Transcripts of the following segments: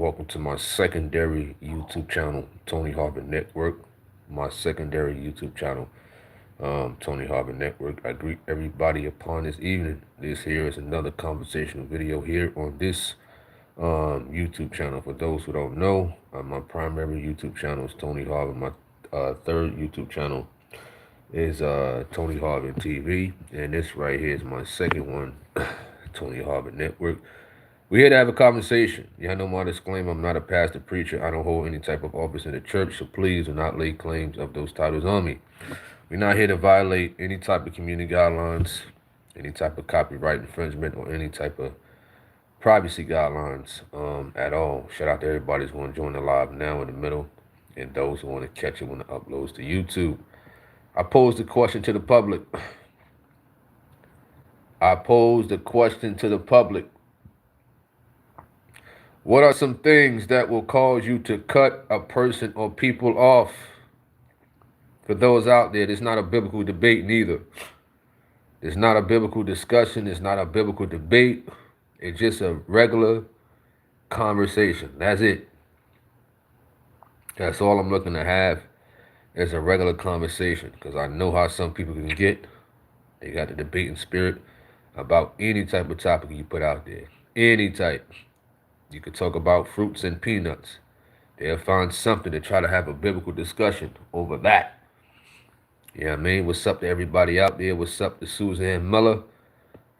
welcome to my secondary YouTube channel, Tony Harvin Network. My secondary YouTube channel, Tony Harvin Network. I greet everybody upon this evening. This here is another conversational video here on this YouTube channel. For those who don't know, my primary YouTube channel is Tony Harvin. My third YouTube channel is Tony Harvin TV, and this right here is my second one, Tony Harvin Network. We're here to have a conversation. Y'all know my disclaimer, I'm not a pastor, preacher. I don't hold any type of office in the church, so please do not lay claims of those titles on me. We're not here to violate any type of community guidelines, any type of copyright infringement, or any type of privacy guidelines at all. Shout out to everybody who's going to join the live now in the middle, and those who want to catch it when it uploads to YouTube. I posed the question to the public. What are some things that will cause you to cut a person or people off? For those out there, it's not a biblical debate neither. It's not a biblical discussion. It's not a biblical debate. It's just a regular conversation. That's it. That's all I'm looking to have is a regular conversation, because I know how some people can get. They got the debating spirit about any type of topic you put out there. Any type. You could talk about fruits and peanuts. They'll find something to try to have a biblical discussion over that. You know what I mean? What's up to everybody out there? What's up to Suzanne Miller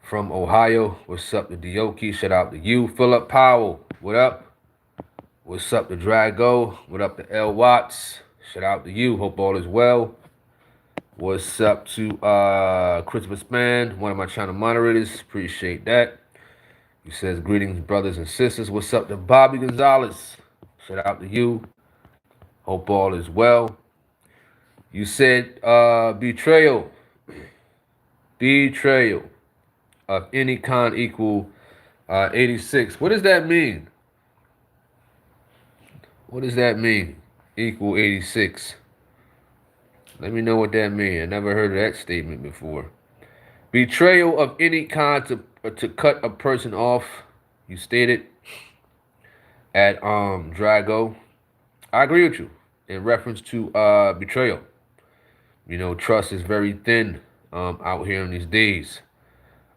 from Ohio? What's up to Dioki? Shout out to you. Philip Powell, what up? What's up to Drago? What up to L. Watts? Shout out to you. Hope all is well. What's up to Christopher Span, one of my channel moderators? Appreciate that. He says, greetings, brothers and sisters. What's up to Bobby Gonzalez? Shout out to you. Hope all is well. You said betrayal. Betrayal of any kind equal 86. What does that mean? What does that mean? Equal 86. Let me know what that means. I never heard of that statement before. Betrayal of any kind to cut a person off, you stated at Drago. I agree with you in reference to betrayal. You know, trust is very thin out here in these days.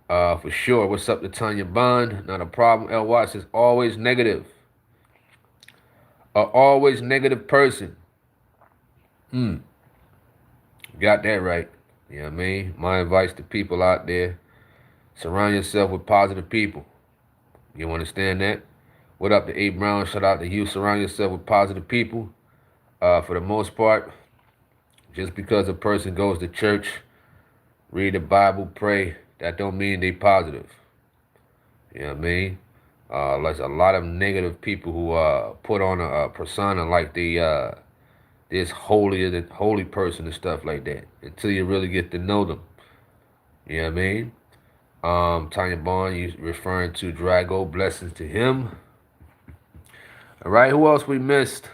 For sure. What's up to Tanya Bond? Not a problem. L. Watts is always negative. Always negative person. Got that right. You know what I mean? My advice to people out there, surround yourself with positive people. You understand that? What up to A. Brown? Shout out to you. Surround yourself with positive people. For the most part, just because a person goes to church, read the Bible, pray, that don't mean they positive. You know what I mean? There's a lot of negative people who put on a persona like they this holy person and stuff like that, until you really get to know them. You know what I mean? Tanya Bond, you referring to Drago, blessings to him. All right, who else we missed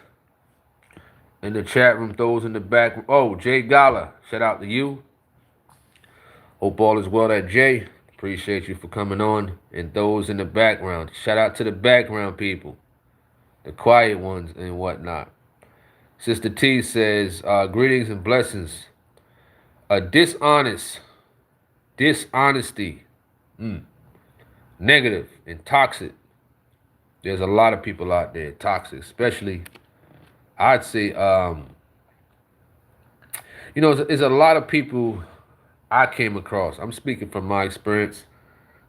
in the chat room? Those in the back. Oh, Jay Gala, shout out to you. Hope all is well at Jay. Appreciate you for coming on. And those in the background, shout out to the background people, the quiet ones and whatnot. Sister T says, greetings and blessings. Dishonesty, negative and toxic. There's a lot of people out there toxic, especially, I'd say, you know, there's a lot of people I came across. I'm speaking from my experience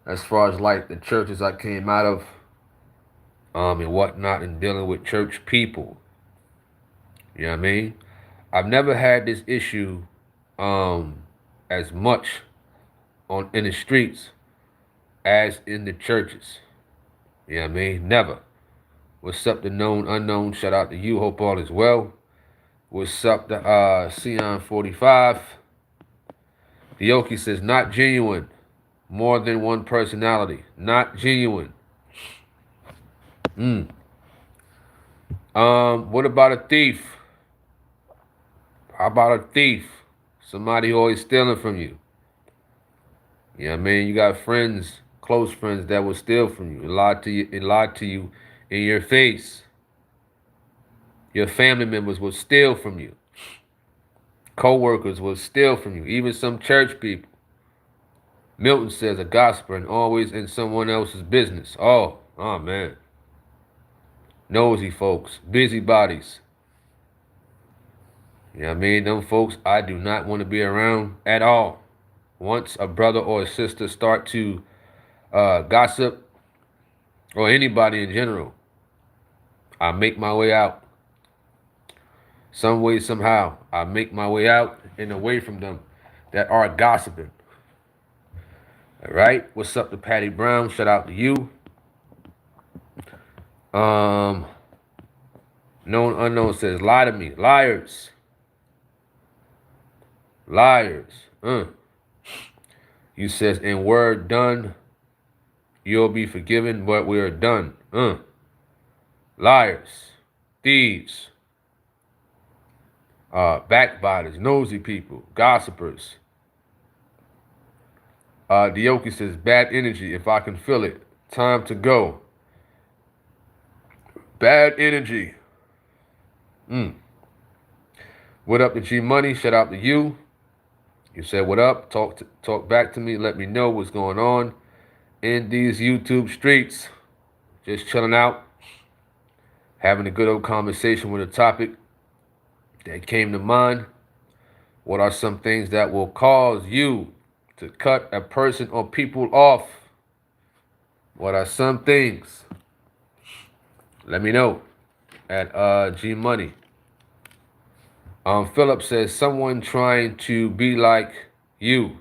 as far as like the churches I came out of and whatnot, and dealing with church people. You know what I mean? I've never had this issue as much in the streets as in the churches. You know what I mean? Never. What's up to known unknown? Shout out to you. Hope all is well. What's up to Sion 45? Dioki says, not genuine. More than one personality. Not genuine. What about a thief? How about a thief? Somebody always stealing from you. You know what I mean? You got friends, close friends that will steal from you and lie to you in your face. Your family members will steal from you. Co-workers will steal from you. Even some church people. Milton says a gossiper and always in someone else's business. Oh man. Nosy folks. Busybodies. You know what I mean? Them folks I do not want to be around at all. Once a brother or a sister start to gossip, or anybody in general, I make my way out. Some way, somehow, I make my way out and away from them that are gossiping. All right? What's up to Patty Brown? Shout out to you. Known Unknown says, lie to me. Liars. Liars. You says, in word done, you'll be forgiven, but we are done. Liars. Thieves. Backbiters. Nosy people. Gossipers. Dioki says, bad energy, if I can feel it. Time to go. Bad energy. What up to G Money? Shout out to you. You said, what up? Talk back to me. Let me know what's going on in these YouTube streets. Just chilling out. Having a good old conversation with a topic that came to mind. What are some things that will cause you to cut a person or people off? What are some things? Let me know at G Money. Philip says, someone trying to be like you,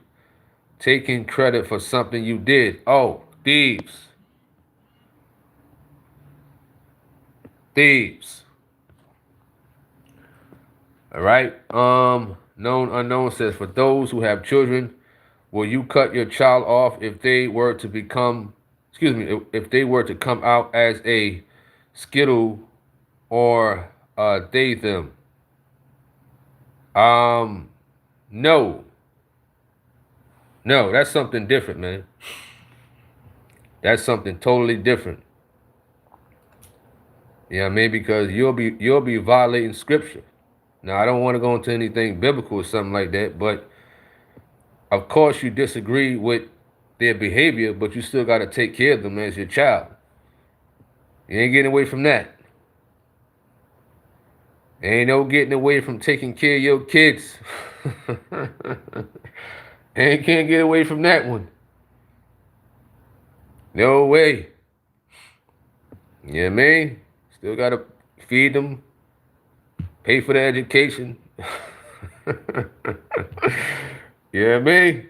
taking credit for something you did. Oh, thieves. Thieves. All right. Known Unknown says, for those who have children, will you cut your child off if they were to become, if they were to come out as a Skittle or they, them? No. No, that's something different, man. That's something totally different. You know what I mean? Because you'll be violating scripture. Now, I don't want to go into anything biblical or something like that, but of course you disagree with their behavior, but you still got to take care of them as your child. You ain't getting away from that. Ain't no getting away from taking care of your kids. And can't get away from that one. No way. You know what I mean? Still got to feed them, pay for their education. You know what I mean?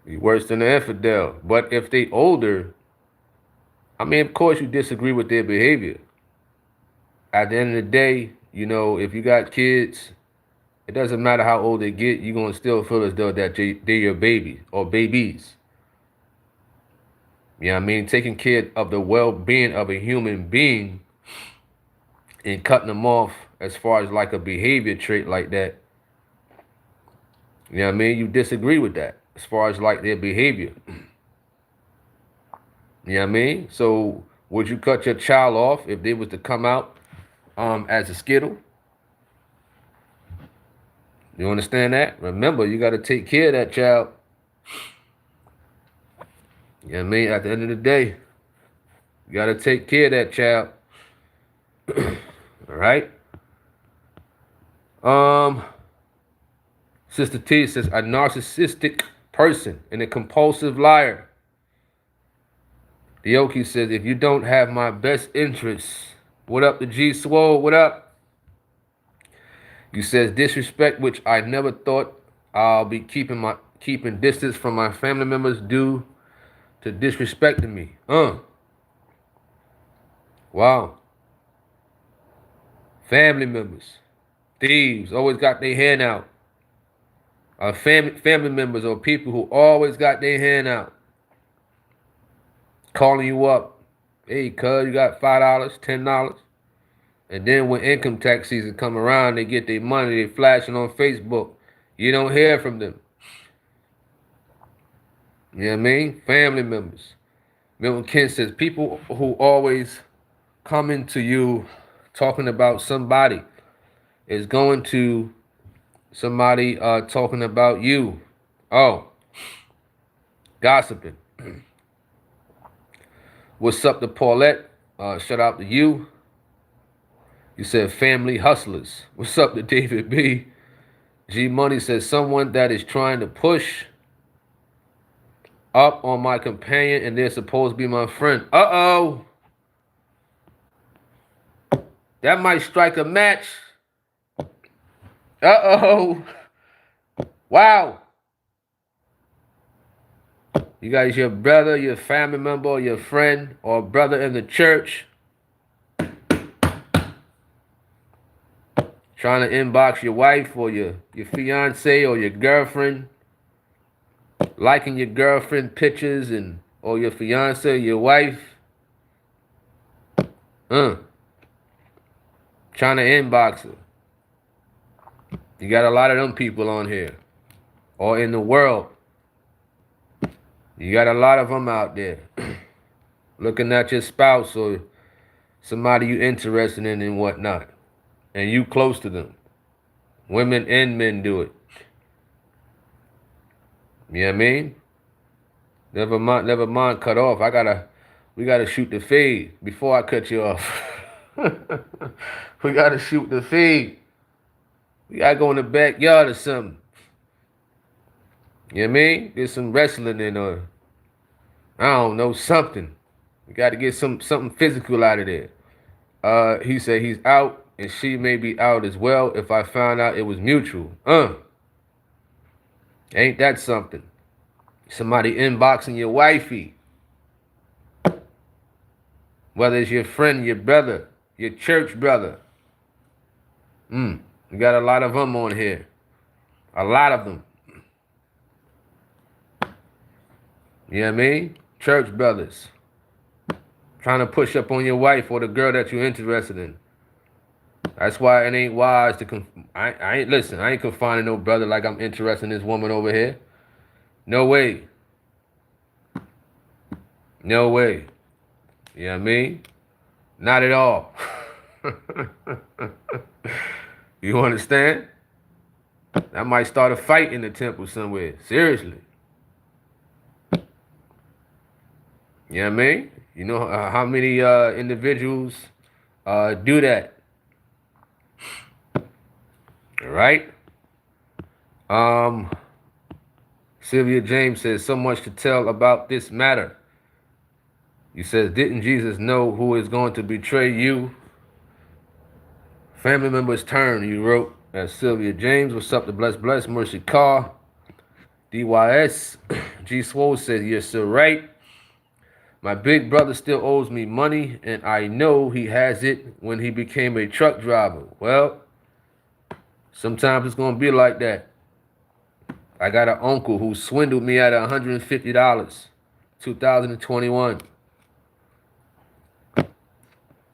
Be worse than an infidel. But if they older, I mean, of course you disagree with their behavior. At the end of the day, you know, if you got kids, it doesn't matter how old they get, you're going to still feel as though that they're your baby or babies. You know what I mean? Taking care of the well-being of a human being and cutting them off as far as like a behavior trait like that. You know what I mean? You disagree with that as far as like their behavior. You know what I mean? So would you cut your child off if they was to come out as a Skittle? You understand that? Remember, you got to take care of that child. You know what I mean? At the end of the day, you got to take care of that child. All right? Sister T says, a narcissistic person and a compulsive liar. Dioki says, if you don't have my best interests, what up to G Swole? What up? You says disrespect, which I never thought I'll be keeping distance from my family members due to disrespecting me. Wow. Family members, thieves, always got their hand out. Family members or people who always got their hand out, calling you up. Hey, cuz, you got $5, $10. And then when income tax season come around, they get their money, they flashing on Facebook. You don't hear from them. You know what I mean? Family members. Milton Kent says, people who always coming to you talking about somebody is going to somebody talking about you. Oh, gossiping. What's up to Paulette? Shout out to you. You said family hustlers. What's up to David B? G Money says someone that is trying to push up on my companion and they're supposed to be my friend. Uh-oh. That might strike a match. Uh-oh. Wow. You got your brother, your family member, or your friend, or brother in the church trying to inbox your wife or your fiance or your girlfriend, liking your girlfriend pictures and or your fiance or your wife. Trying to inbox her. You got a lot of them people on here. Or in the world. You got a lot of them out there. Looking at your spouse or somebody you interested in and whatnot. And you close to them. Women and men do it. You know what I mean? Never mind cut off. We gotta shoot the fade before I cut you off. We gotta shoot the fade. We gotta go in the backyard or something. You know what I mean? Get some wrestling in or I don't know, something. We gotta get something physical out of there. He said he's out and she may be out as well if I found out it was mutual. Ain't that something? Somebody inboxing your wifey. Whether it's your friend, your brother, your church brother. We got a lot of them on here. A lot of them. You know what I mean? Church brothers. Trying to push up on your wife or the girl that you're interested in. That's why it ain't wise to I ain't confining no brother like I'm interested in this woman over here. No way. No way. You know what I mean? Not at all. You understand? That might start a fight in the temple somewhere. Seriously. You know what I mean? You know how many individuals do that? All right? Sylvia James says, so much to tell about this matter. He says, didn't Jesus know who is going to betray you? Family members turn, you wrote. That's Sylvia James. What's up to Bless Mercy Carr. DYS. G Swole says, you're so right. My big brother still owes me money, and I know he has it when he became a truck driver. Well, sometimes it's going to be like that. I got an uncle who swindled me out of $150, 2021.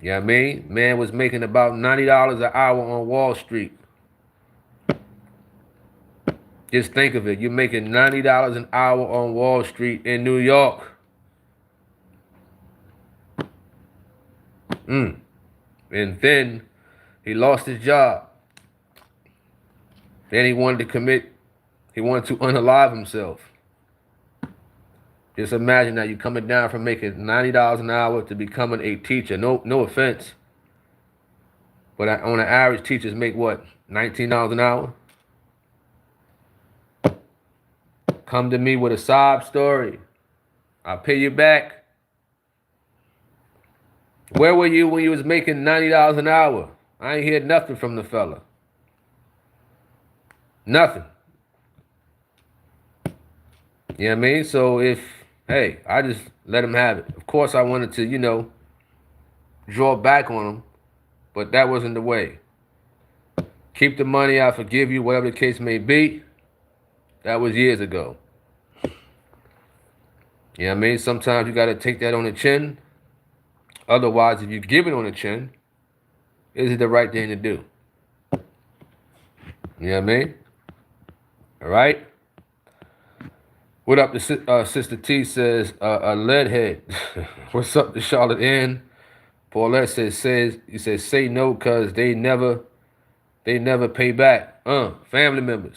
You know what I mean? Man was making about $90 an hour on Wall Street. Just think of it. You're making $90 an hour on Wall Street in New York. And then he lost his job. Then he wanted to unalive himself. Just imagine that you're coming down from making $90 an hour to becoming a teacher. No offense. But on an average, teachers make what? $19 an hour? Come to me with a sob story. I'll pay you back. Where were you when you was making $90 an hour? I ain't heard nothing from the fella. Nothing. You know what I mean? So I just let him have it. Of course, I wanted to, draw back on him, but that wasn't the way. Keep the money, I forgive you, whatever the case may be. That was years ago. You know what I mean? Sometimes you got to take that on the chin. Otherwise, if you give it on the chin, is it the right thing to do? You know what I mean? All right? What up to Sister T says, a leadhead. What's up to Charlotte Ann? Paulette he says, say no cause they never pay back. Family members.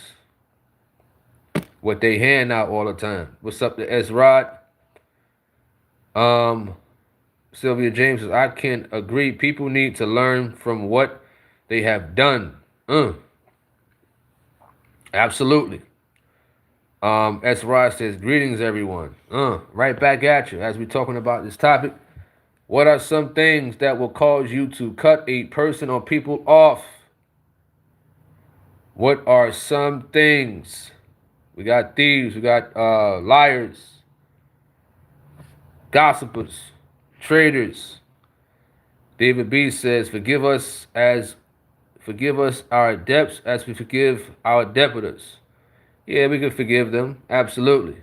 What they hand out all the time. What's up to S Rod? Sylvia James says, I can agree. People need to learn from what they have done. Absolutely. S. Rod says, greetings, everyone. Right back at you as we're talking about this topic. What are some things that will cause you to cut a person or people off? What are some things? We got thieves, we got liars, gossipers, traitors. David B says, forgive us our debts as we forgive our debtors. Yeah, we can forgive them. Absolutely.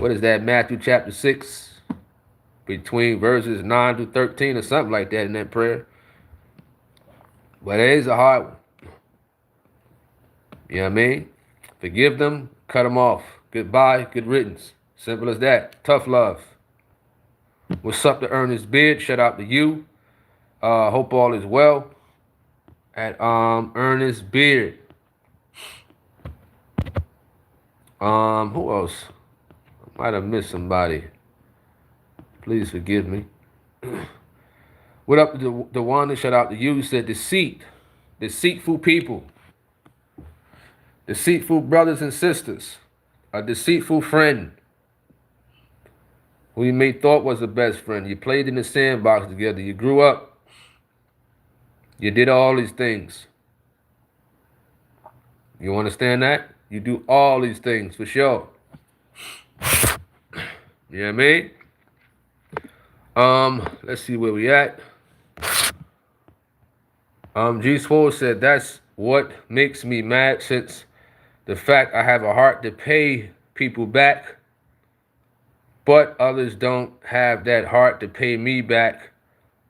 What is that? Matthew chapter 6, between verses 9 to 13 or something like that in that prayer. But it is a hard one. You know what I mean? Forgive them, cut them off. Goodbye, good riddance. Simple as that. Tough love. What's up to Ernest Beard? Shout out to you. Hope all is well. At Ernest Beard. Who else? I might have missed somebody. Please forgive me. What up to the one that shout out to you? You said deceit. Deceitful people. Deceitful brothers and sisters. A deceitful friend. Who you may thought was the best friend. You played in the sandbox together. You grew up. You did all these things. You understand that? You do all these things for sure. You know what I mean? Let's see where we at. G Swole said that's what makes me mad, since the fact I have a heart to pay people back, but others don't have that heart to pay me back,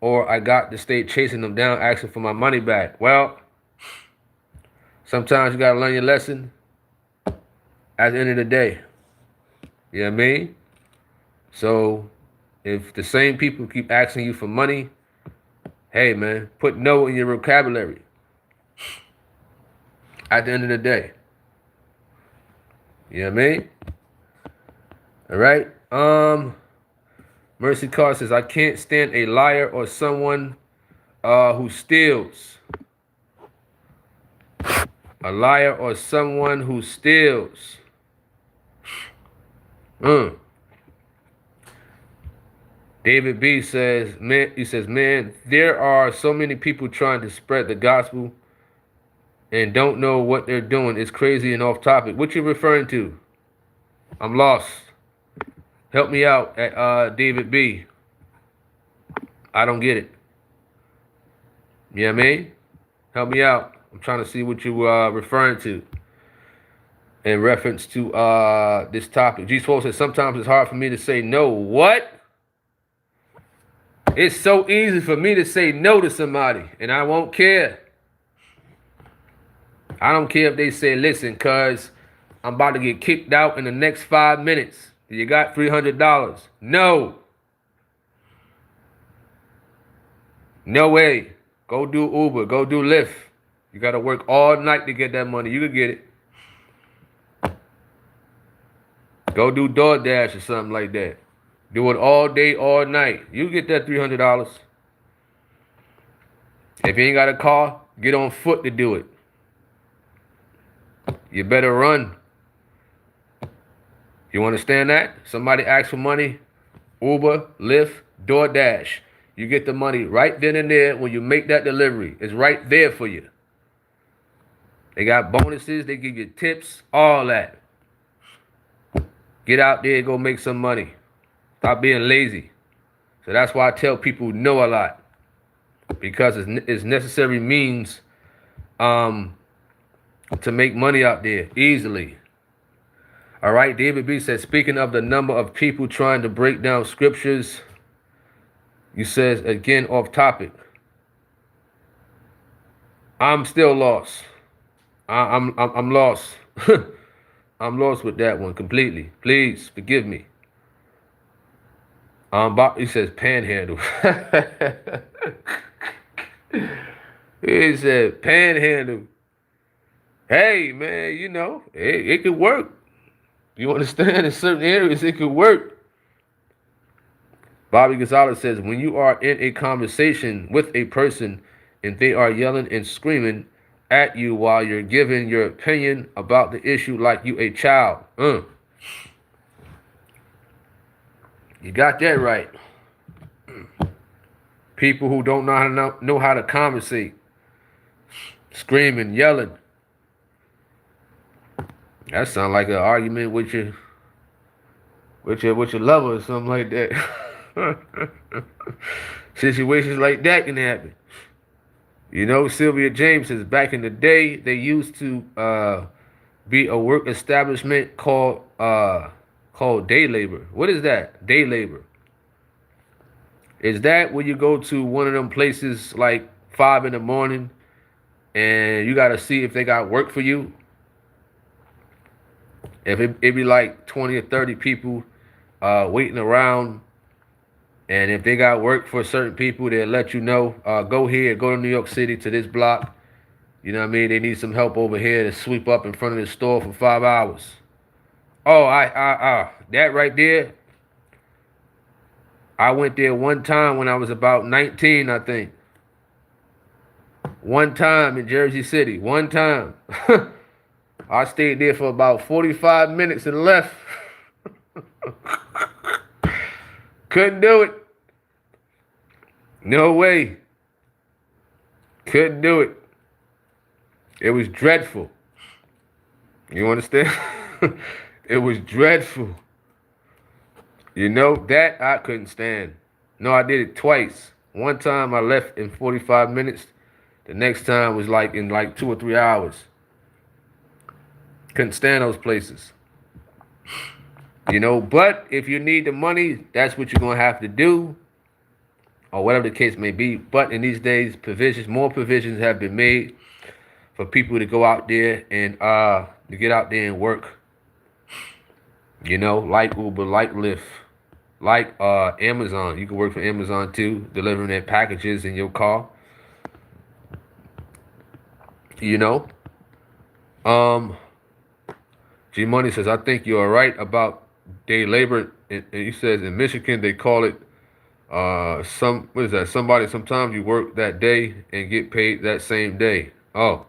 or I got to stay chasing them down asking for my money back. Well, sometimes you gotta learn your lesson at the end of the day. You know what I mean? So if the same people keep asking you for money, hey man, put no in your vocabulary. At the end of the day. You know what I mean? All right. Mercy Carr says, I can't stand a liar or someone who steals. A liar or someone who steals. David B says, man, there are so many people trying to spread the gospel and don't know what they're doing. It's crazy and off topic. What you referring to? I'm lost. Help me out at David B. I don't get it. You know what I mean? Help me out. I'm trying to see what you referring to in reference to this topic. G Swole says, sometimes it's hard for me to say no. What? It's so easy for me to say no to somebody, and I won't care. I don't care if they say, listen, cuz I'm about to get kicked out in the next 5 minutes. You got $300. No. No way. Go do Uber. Go do Lyft. You got to work all night to get that money. You can get it. Go do DoorDash or something like that. Do it all day, all night. You get that $300. If you ain't got a car, get on foot to do it. You better run. You understand that? Somebody asks for money, Uber, Lyft, DoorDash. You get the money right then and there when you make that delivery. It's right there for you. They got bonuses. They give you tips, all that. Get out there and go make some money. Stop being lazy. So that's why I tell people no a lot. Because it's necessary means to make money out there easily. All right, David B says, speaking of the number of people trying to break down scriptures, you says, again, off topic. I'm still lost. I'm lost. I'm lost with that one completely. Please forgive me. He says panhandle. He said panhandle. Hey man, you know, it could work. You understand? In certain areas, it could work. Bobby Gonzalez says, when you are in a conversation with a person and they are yelling and screaming at you while you're giving your opinion about the issue like you a child. You got that right. People who don't know how to conversate, screaming, yelling. That sounds like an argument with your lover or something like that. Situations like that can happen. You know, Sylvia James says back in the day they used to be a work establishment called day labor. What is that? Day labor. Is that when you go to one of them places like 5 in the morning and you gotta see if they got work for you? If it be like 20 or 30 people waiting around, and if they got work for certain people, they'll let you know, go here, go to New York City to this block. You know what I mean? They need some help over here to sweep up in front of the store for 5 hours. Oh, that right there. I went there one time when I was about 19, I think. One time in Jersey City. One time. I stayed there for about 45 minutes and left. Couldn't do it. No way. Couldn't do it. It was dreadful. You understand? It was dreadful. You know, that I couldn't stand. No, I did it twice. One time I left in 45 minutes. The next time was like in like 2 or 3 hours. Couldn't stand those places. You know, but if you need the money, that's what you're going to have to do. Or whatever the case may be. But in these days, more provisions have been made for people to go out there and to get out there and work. You know, like Uber, like Lyft, like Amazon. You can work for Amazon too, delivering their packages in your car. You know. G Money says, I think you are right about day labor. And he says in Michigan they call it what is that? Sometimes you work that day and get paid that same day. Oh.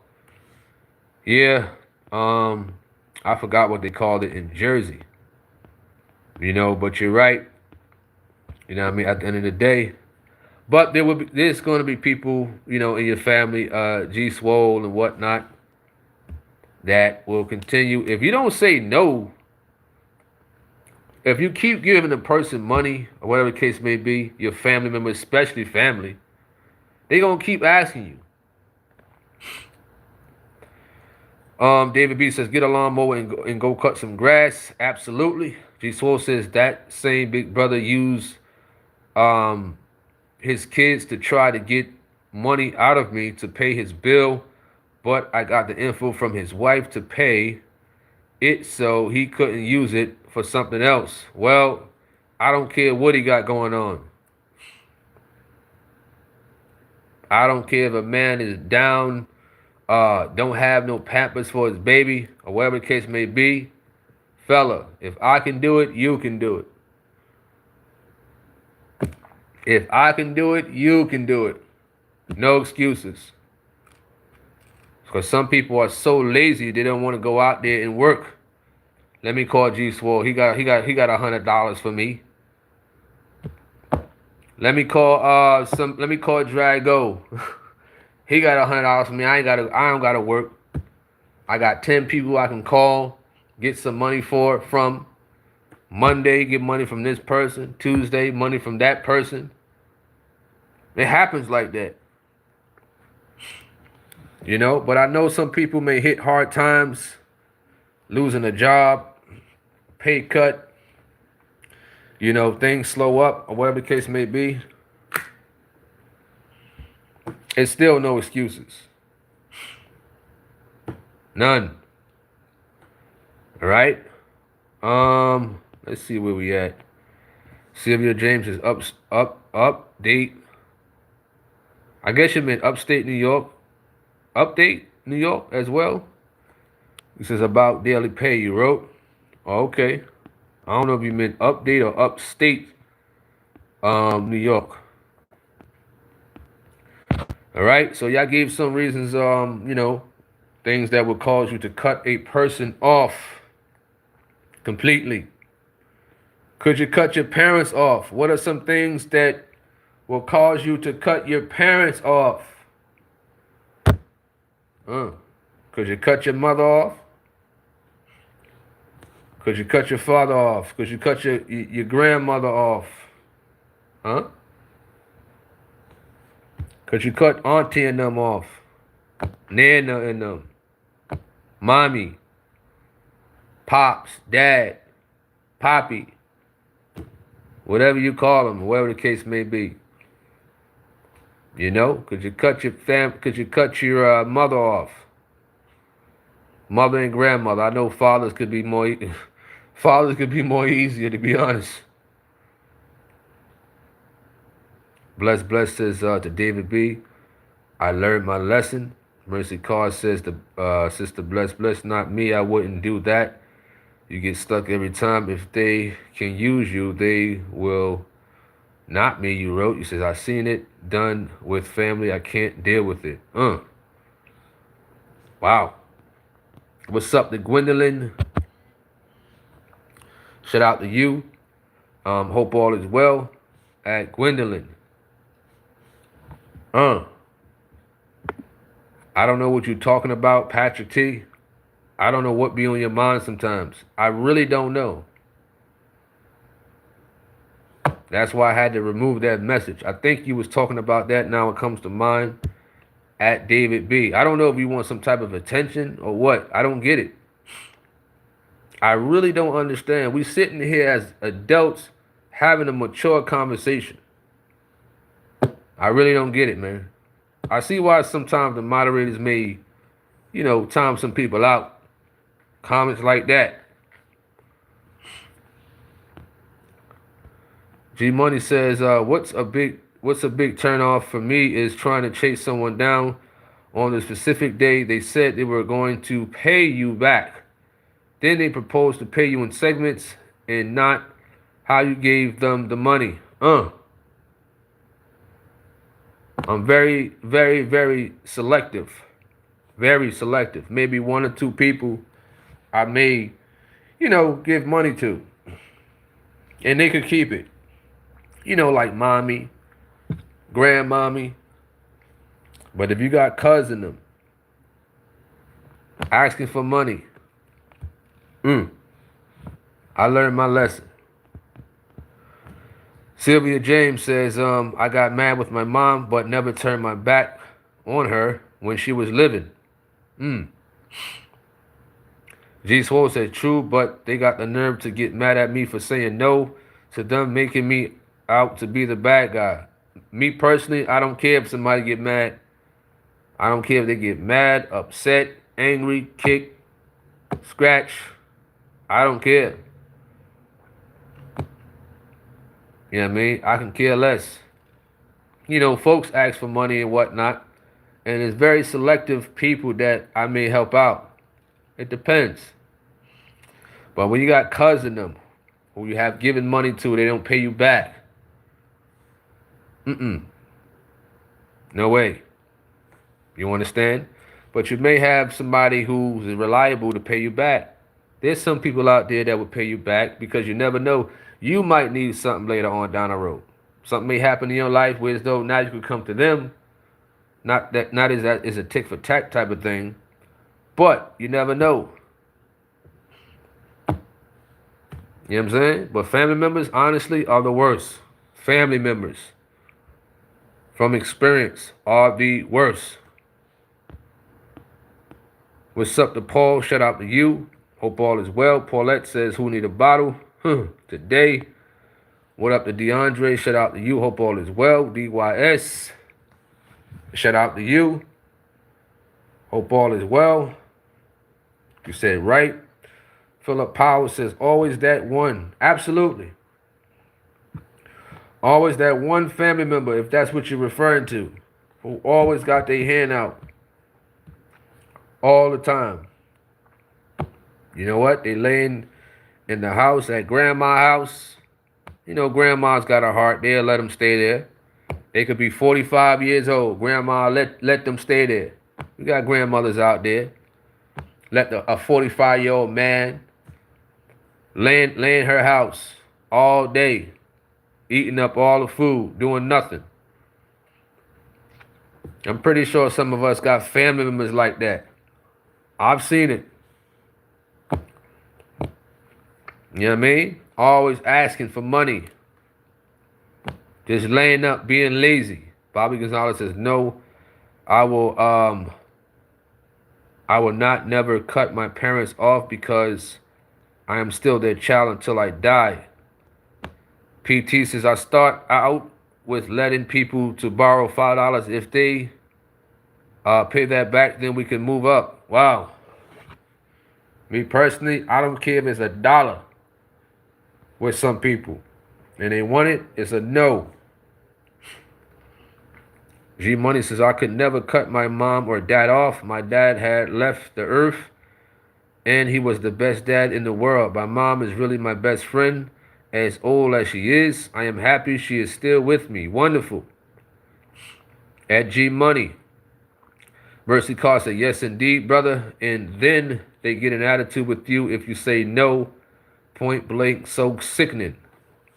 Yeah. I forgot what they called it in Jersey. You know, but you're right. You know what I mean? At the end of the day. But there's going to be people, you know, in your family, G Swole and whatnot, that will continue. If you don't say no, if you keep giving a person money or whatever the case may be, your family member, especially family, they're going to keep asking you. David B says, get a lawnmower and go cut some grass. Absolutely. G Swole says that same big brother used his kids to try to get money out of me to pay his bill, but I got the info from his wife to pay it so he couldn't use it for something else. Well, I don't care what he got going on. I don't care if a man is down, don't have no pampers for his baby, or whatever the case may be. Fella, if I can do it, you can do it. If I can do it, you can do it. No excuses. Because some people are so lazy they don't want to go out there and work. Let me call G Swole. He got $100 for me. Let me call Drago. He got $100 for me. I don't gotta work. I got 10 people I can call, get some money from. Monday, get money from this person. Tuesday, money from that person. It happens like that. You know, but I know some people may hit hard times, losing a job, pay cut, you know, things slow up or whatever the case may be. It's still no excuses. None. All right. Let's see where we at. Sylvia James is update. I guess you meant upstate New York. Update New York as well. This is about daily pay you wrote. Oh, okay. I don't know if you meant update or upstate New York. All right. So y'all gave some reasons, things that would cause you to cut a person off completely. Could you cut your parents off? What are some things that will cause you to cut your parents off? Could you cut your mother off? Could you cut your father off? Could you cut your grandmother off? Huh? Could you cut auntie and them off? Nana and them? Mommy? Pops? Dad? Poppy? Whatever you call them, whatever the case may be. You know, could you cut your Could you cut your mother off? Mother and grandmother. I know fathers could be more. Fathers could be more easier, to be honest. Bless says to David B. I learned my lesson. Mercy Carr says to Sister Bless, not me. I wouldn't do that. You get stuck every time. If they can use you, they will. Not me, you wrote. You says, I seen it done with family. I can't deal with it. Wow. What's up to Gwendolyn? Shout out to you. Hope all is well at Gwendolyn. I don't know what you're talking about, Patrick T. I don't know what be on your mind sometimes. I really don't know. That's why I had to remove that message. I think you was talking about that. Now it comes to mind at David B. I don't know if you want some type of attention or what. I don't get it. I really don't understand. We sitting here as adults having a mature conversation. I really don't get it, man. I see why sometimes the moderators may, time some people out. Comments like that. G Money says, what's a big turn off for me is trying to chase someone down on a specific day. They said they were going to pay you back. Then they proposed to pay you in segments and not how you gave them the money. I'm very, very, very selective. Very selective. Maybe one or two people I may, give money to. And they could keep it. Like mommy, grandmommy. But if you got cousin them asking for money, I learned my lesson. Sylvia James says, I got mad with my mom, but never turned my back on her when she was living. G Swole said, true, but they got the nerve to get mad at me for saying no to them, making me out to be the bad guy. Me personally, I don't care if somebody get mad. I don't care if they get mad, upset, angry, kick, scratch. I don't care. You know what I mean? I can care less. Folks ask for money and whatnot, and it's very selective people that I may help out. It depends. But when you got cousin them, who you have given money to, they don't pay you back. No way. You understand? But you may have somebody who's reliable to pay you back. There's some people out there that will pay you back because you never know. You might need something later on down the road. Something may happen in your life where as though now you can come to them. Not as that is a tick for tack type of thing. But you never know. You know what I'm saying? But family members, honestly, are the worst. Family members, from experience, are the worst. What's up to Paul? Shout out to you. Hope all is well. Paulette says, who need a bottle? Today. What up to DeAndre? Shout out to you. Hope all is well. DYS. Shout out to you. Hope all is well. You said right. Philip Powell says, always that one. Absolutely. Always that one family member, if that's what you're referring to, who always got their hand out all the time. You know what? They laying in the house at grandma's house. You know, grandma's got a heart. They'll let them stay there. They could be 45 years old. Grandma, let them stay there. We got grandmothers out there. Let a 45-year-old man lay in her house all day, eating up all the food, doing nothing. I'm pretty sure some of us got family members like that. I've seen it. You know what I mean? Always asking for money. Just laying up, being lazy. Bobby Gonzalez says, no, I will not never cut my parents off because I am still their child until I die. PT says, I start out with letting people to borrow $5. If they pay that back, then we can move up. Wow. Me personally, I don't care if it's $1 with some people. And they want it, it's a no. G Money says, I could never cut my mom or dad off. My dad had left the earth and he was the best dad in the world. My mom is really my best friend. As old as she is, I am happy she is still with me. Wonderful. At G Money, Mercy Carr said, yes, indeed, brother. And then they get an attitude with you if you say no, point blank, so sickening.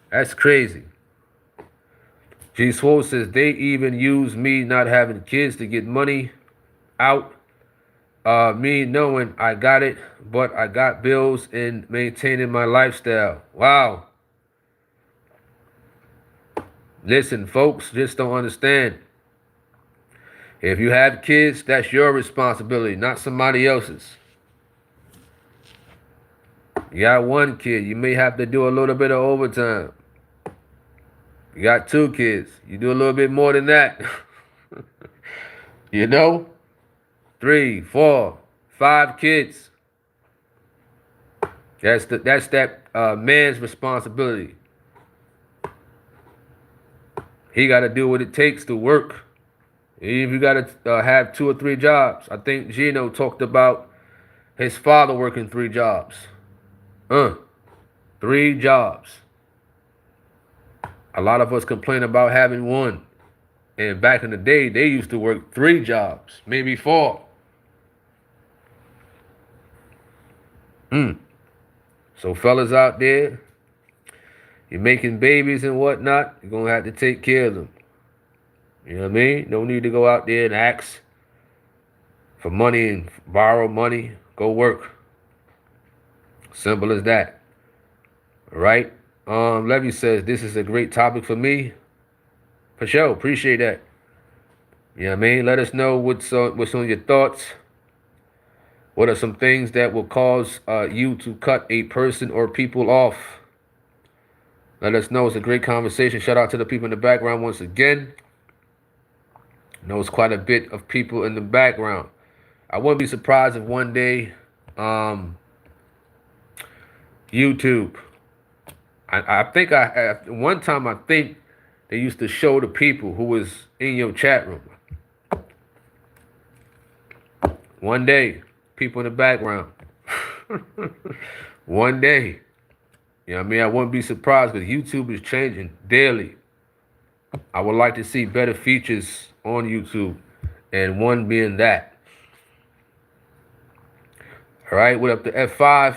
That's crazy. G Swole says, they even use me not having kids to get money out. Me knowing I got it, but I got bills and maintaining my lifestyle. Wow. Listen, folks, just don't understand. If you have kids, that's your responsibility, not somebody else's. You got one kid, you may have to do a little bit of overtime. You got 2 kids, you do a little bit more than that. You know? 3, 4, 5 kids. That's that man's responsibility. He got to do what it takes to work. Even if you got to have 2 or 3 jobs. I think Gino talked about his father working 3 jobs. 3 jobs. A lot of us complain about having 1. And back in the day, they used to work 3 jobs, maybe 4. So fellas out there, you're making babies and whatnot, you're going to have to take care of them. You know what I mean? No need to go out there and ask for money and borrow money. Go work. Simple as that. All right? Levy says, this is a great topic for me. For sure. Appreciate that. You know what I mean? Let us know what's on your thoughts. What are some things that will cause you to cut a person or people off? Let us know. It's a great conversation. Shout out to the people in the background once again. I know it's quite a bit of people in the background. I wouldn't be surprised if one day YouTube, I think one time I think they used to show the people who was in your chat room. One day, people in the background. One day. You know what I mean? I wouldn't be surprised because YouTube is changing daily. I would like to see better features on YouTube, and one being that. All right, what up to F5?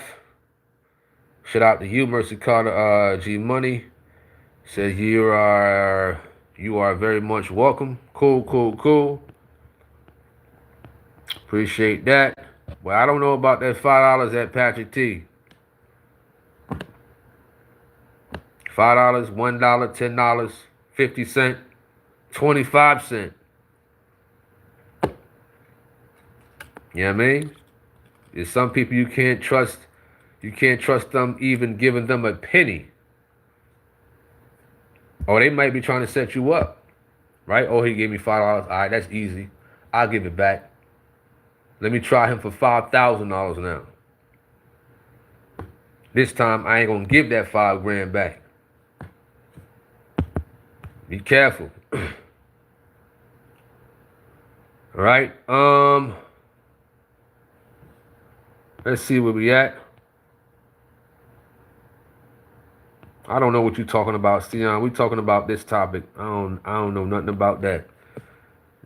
Shout out to you, Mercy Carter, G Money. Says you are very much welcome. Cool. Appreciate that. Well, I don't know about that $5 at Patrick T. $5, $1, $10, 50 cents, 25 cents. You know what I mean? There's some people you can't trust. You can't trust them even giving them a penny. Or they might be trying to set you up. Right? Oh, he gave me $5. All right, that's easy. I'll give it back. Let me try him for $5,000 now. This time I ain't gonna give that 5 grand back. Be careful. All right. Let's see where we at. I don't know what you're talking about, Sion. We talking about this topic. I don't know nothing about that.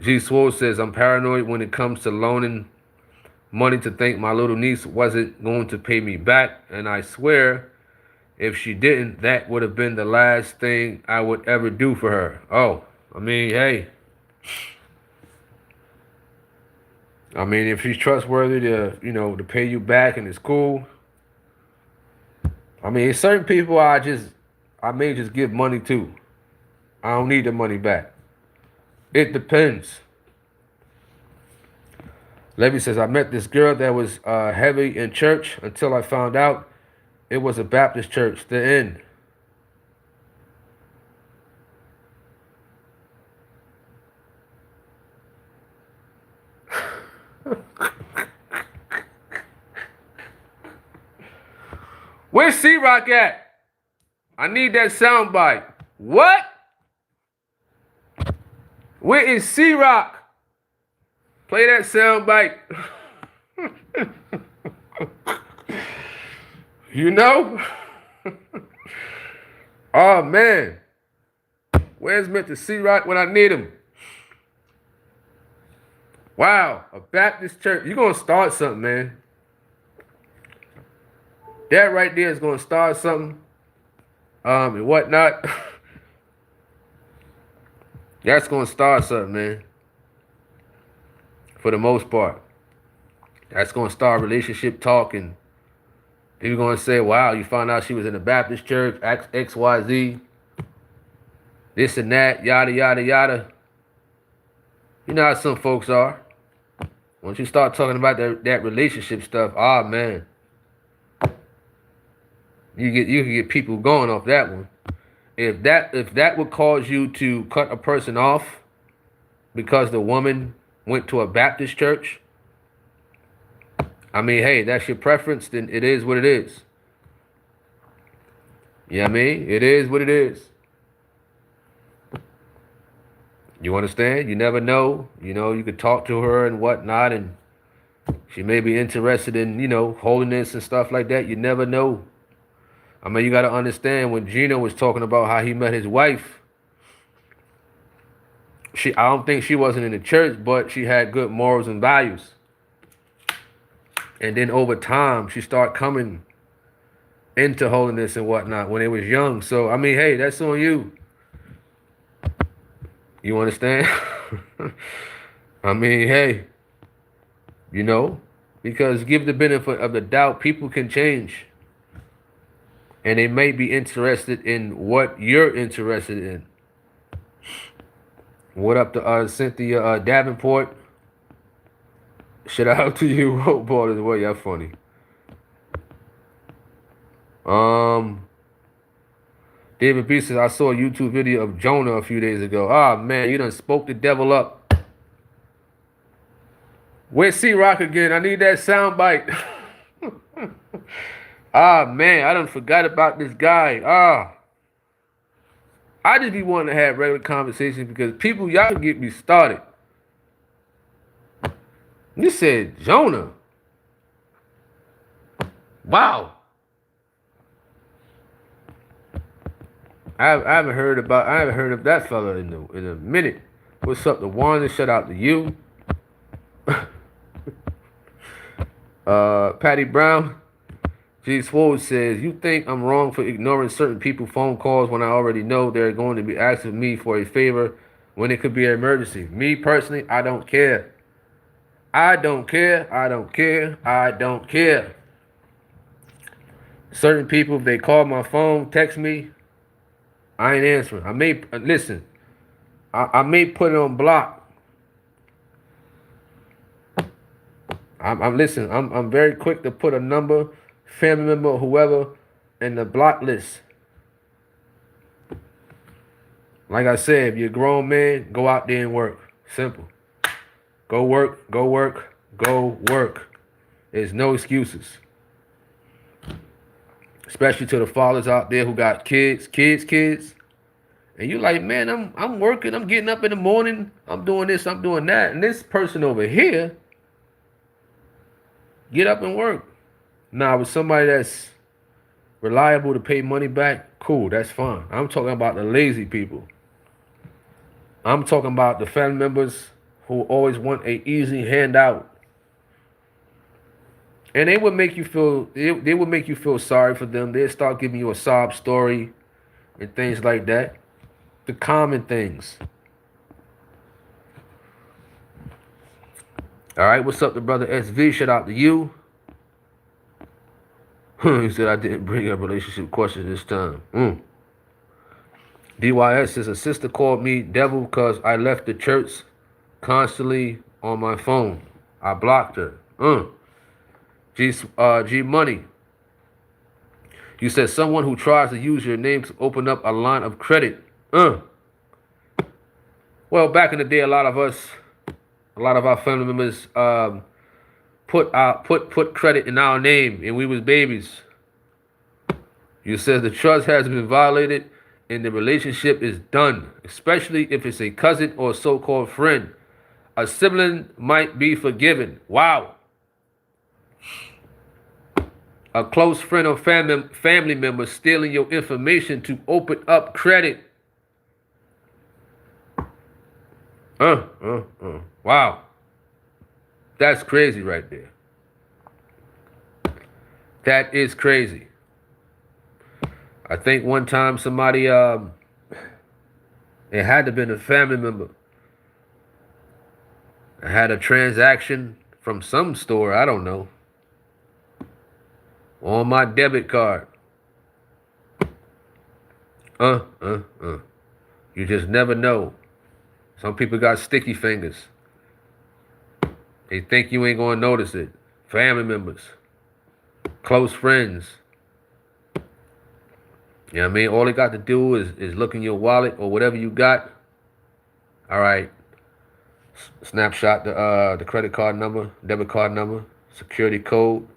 G Swole says, I'm paranoid when it comes to loaning money to think my little niece wasn't going to pay me back. And I swear, if she didn't, that would have been the last thing I would ever do for her. Oh, I mean, hey. I mean, if she's trustworthy to, to pay you back and it's cool. I mean, certain people I may just give money to. I don't need the money back. It depends. Levy says, I met this girl that was heavy in church until I found out it was a Baptist church. The end. Where's C-Rock at? I need that soundbite. What? Where is C-Rock? Play that soundbite. You know? Oh, man. Where's Mr. C-Rock when I need him? Wow, a Baptist church. You're going to start something, man. That right there is going to start something. And whatnot. That's going to start something, man. For the most part. That's going to start relationship talk. And people going to say, wow, you found out she was in a Baptist church, XYZ. This and that, yada, yada, yada. You know how some folks are. Once you start talking about that relationship stuff, ah, man. You can get people going off that one. If that would cause you to cut a person off because the woman went to a Baptist church, I mean, hey, that's your preference, then it is what it is. You know what I mean? It is what it is. You understand? You never know. You could talk to her and whatnot, and she may be interested in, holiness and stuff like that. You never know. I mean, you got to understand when Gino was talking about how he met his wife, I don't think she wasn't in the church, but she had good morals and values. And then over time, she started coming into holiness and whatnot when they was young. So, I mean, hey, that's on you. You understand? I mean, hey, because give the benefit of the doubt, people can change. And they may be interested in what you're interested in. What up to Cynthia Davenport? Shout out to you, Roadball, as well. Y'all funny. David B says, I saw a YouTube video of Jonah a few days ago. Ah, man, you done spoke the devil up. Where's C-Rock again? I need that soundbite. Ah, man, I done forgot about this guy. I just be wanting to have regular conversations because people, y'all get me started. You said Jonah. Wow. I haven't heard of that fella in a minute. What's up, the one? Shout out to you. Patty Brown. G. Swole says, you think I'm wrong for ignoring certain people's phone calls when I already know they're going to be asking me for a favor when it could be an emergency? Me personally, I don't care. I don't care. I don't care. I don't care. Certain people, if they call my phone, text me, I ain't answering. I may listen. I may put it on block. I'm very quick to put a number, family member, whoever, in the block list. Like I said, if you're a grown man, go out there and work. Simple. Go work, go work, go work. There's no excuses. especially to the fathers out there who got kids. And you're like, man, I'm working, I'm getting up in the morning, I'm doing this, I'm doing that. And this person over here, get up and work. Now, with somebody that's reliable to pay money back, cool, that's fine. I'm talking about the lazy people. I'm talking about the family members who always want a easy handout. And they would make you feel they would make you feel sorry for them. They'd start giving you a sob story and things like that. The common things. All right, what's up, the brother SV? Shout out to you. He said I didn't bring up relationship questions this time. DYS says a sister called me devil because I left the church constantly on my phone. I blocked her. G Money. You said someone who tries to use your name to open up a line of credit. Well, back in the day, a lot of our family members put credit in our name, and we was babies. You said the trust has been violated, and the relationship is done, especially if it's a cousin or a so-called friend. A sibling might be forgiven. Wow. A close friend or family member stealing your information to open up credit. Wow. That's crazy right there. That is crazy. I think one time somebody, it had to have been a family member. I had a transaction from some store, I don't know, on my debit card. You just never know. Some people got sticky fingers. They think you ain't gonna notice it. Family members, close friends. You know what I mean? All they got to do is look in your wallet or whatever you got. All right. Snapshot the credit card number, debit card number, security code.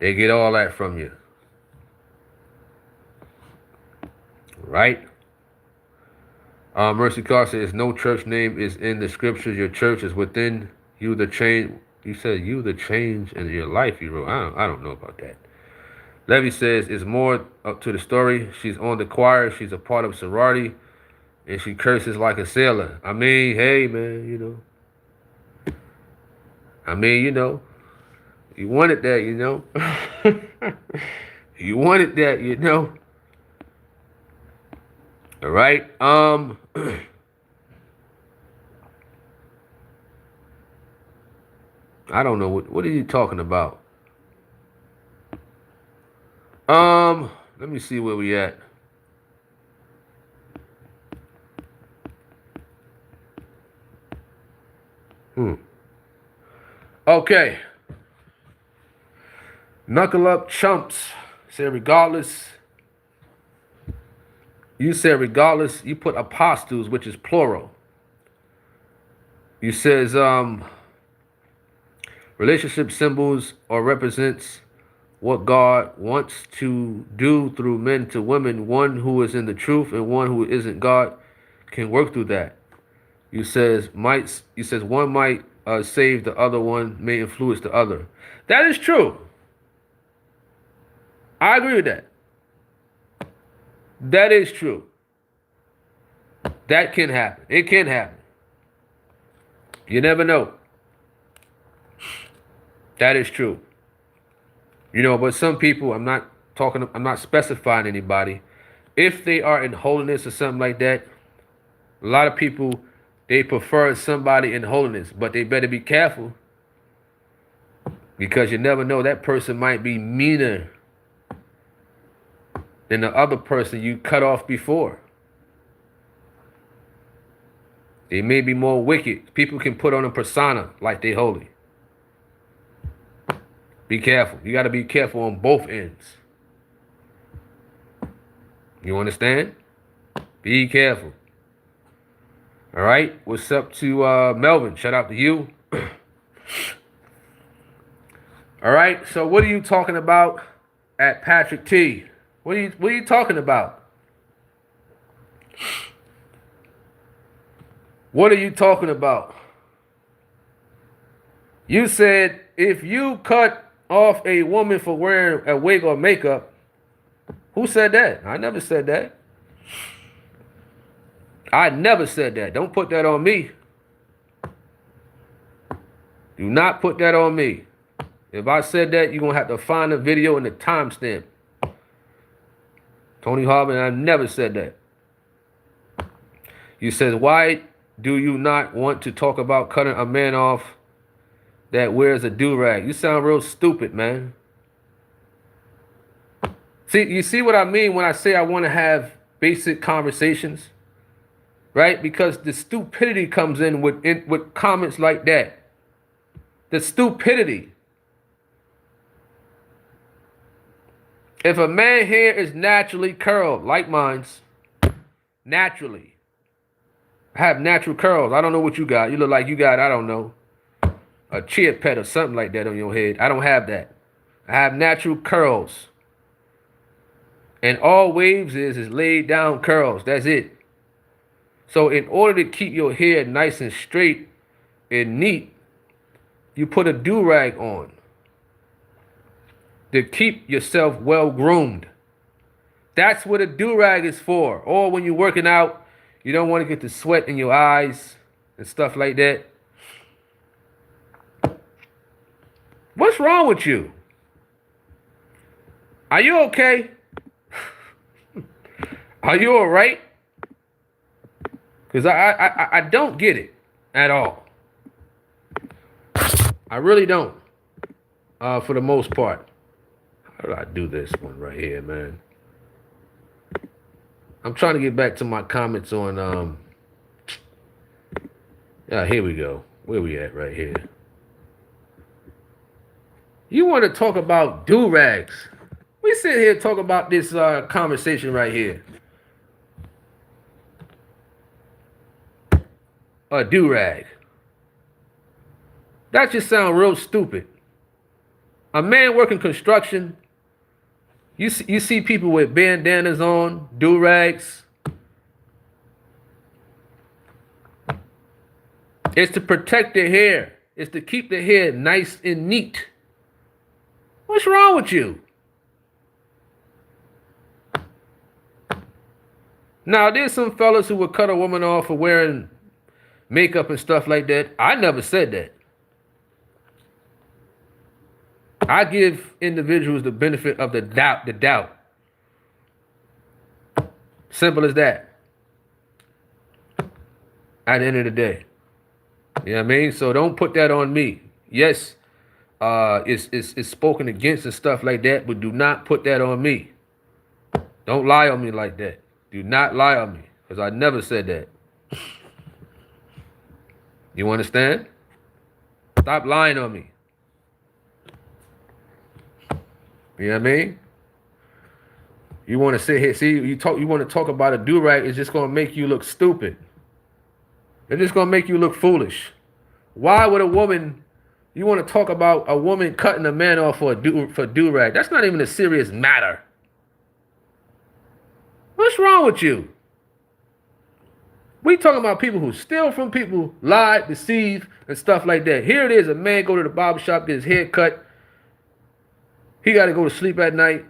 They get all that from you. Right? Mercy Carr says no church name is in the scriptures. Your church is within you. The change. You said you the change in your life. You wrote. I don't know about that. Levy says it's more up to the story. She's on the choir. She's a part of sorority, and she curses like a sailor. I mean, hey man, you know. I mean, you know, you wanted that, you know. You wanted that, you know. All right. I don't know what are you talking about. Let me see where we at. Okay. Knuckle up chumps. Say regardless. You said regardless, you put apostles, which is plural. You says relationship symbols or represents what God wants to do through men to women. One who is in the truth and one who isn't God can work through that. You says one might save the other, one may influence the other. That is true. I agree with that. That is true. That can happen. It can happen. You never know. That is true. You know, but some people, I'm not specifying anybody. If they are in holiness or something like that, a lot of people, they prefer somebody in holiness, but they better be careful because you never know, that person might be meaner than the other person you cut off before. They may be more wicked. People can put on a persona like they holy. Be careful. You got to be careful on both ends. You understand? Be careful. All right. What's up to Melvin? Shout out to you. All right. So what are you talking about at Patrick T. What are you talking about? What are you talking about? You said if you cut off a woman for wearing a wig or makeup, who said that? I never said that. I never said that. Don't put that on me. Do not put that on me. If I said that, you're going to have to find the video and the timestamp. Tony Harvin, I never said that. You said, why do you not want to talk about cutting a man off that wears a do-rag? You sound real stupid, man. See, you see what I mean when I say I want to have basic conversations? Right? Because the stupidity comes in with comments like that. The stupidity. If a man's hair is naturally curled, like mine's, naturally. I have natural curls. I don't know what you got. You look like you got, I don't know, a chia pet or something like that on your head. I don't have that. I have natural curls. And all waves is laid down curls. That's it. So in order to keep your hair nice and straight and neat, you put a do-rag on to keep yourself well groomed. That's what a do-rag is for. Or when you're working out, you don't want to get the sweat in your eyes and stuff like that. What's wrong with you? Are you okay? Are you all right? Because I don't get it at all. I really don't. For the most part. How do I do this one right here, man? I'm trying to get back to my comments on yeah, here we go. Where we at right here? You want to talk about do-rags? We sit here and talk about this conversation right here. A do-rag. That just sounds real stupid. A man working construction, you see people with bandanas on, do-rags. It's to protect their hair. It's to keep the hair nice and neat. What's wrong with you? Now, there's some fellas who would cut a woman off for wearing makeup and stuff like that. I never said that. I give individuals the benefit of the doubt. Simple as that. At the end of the day. You know what I mean? So don't put that on me. Yes, it's spoken against and stuff like that, but do not put that on me. Don't lie on me like that. Do not lie on me, because I never said that. You understand? Stop lying on me. You know what I mean? You want to sit here, see, you want to talk about a do-rag, it's just going to make you look stupid. It's just going to make you look foolish. Why would a woman, you want to talk about a woman cutting a man off for do-rag? That's not even a serious matter. What's wrong with you? We talking about people who steal from people, lie, deceive, and stuff like that. Here it is, a man go to the barbershop, get his hair cut. He got to go to sleep at night.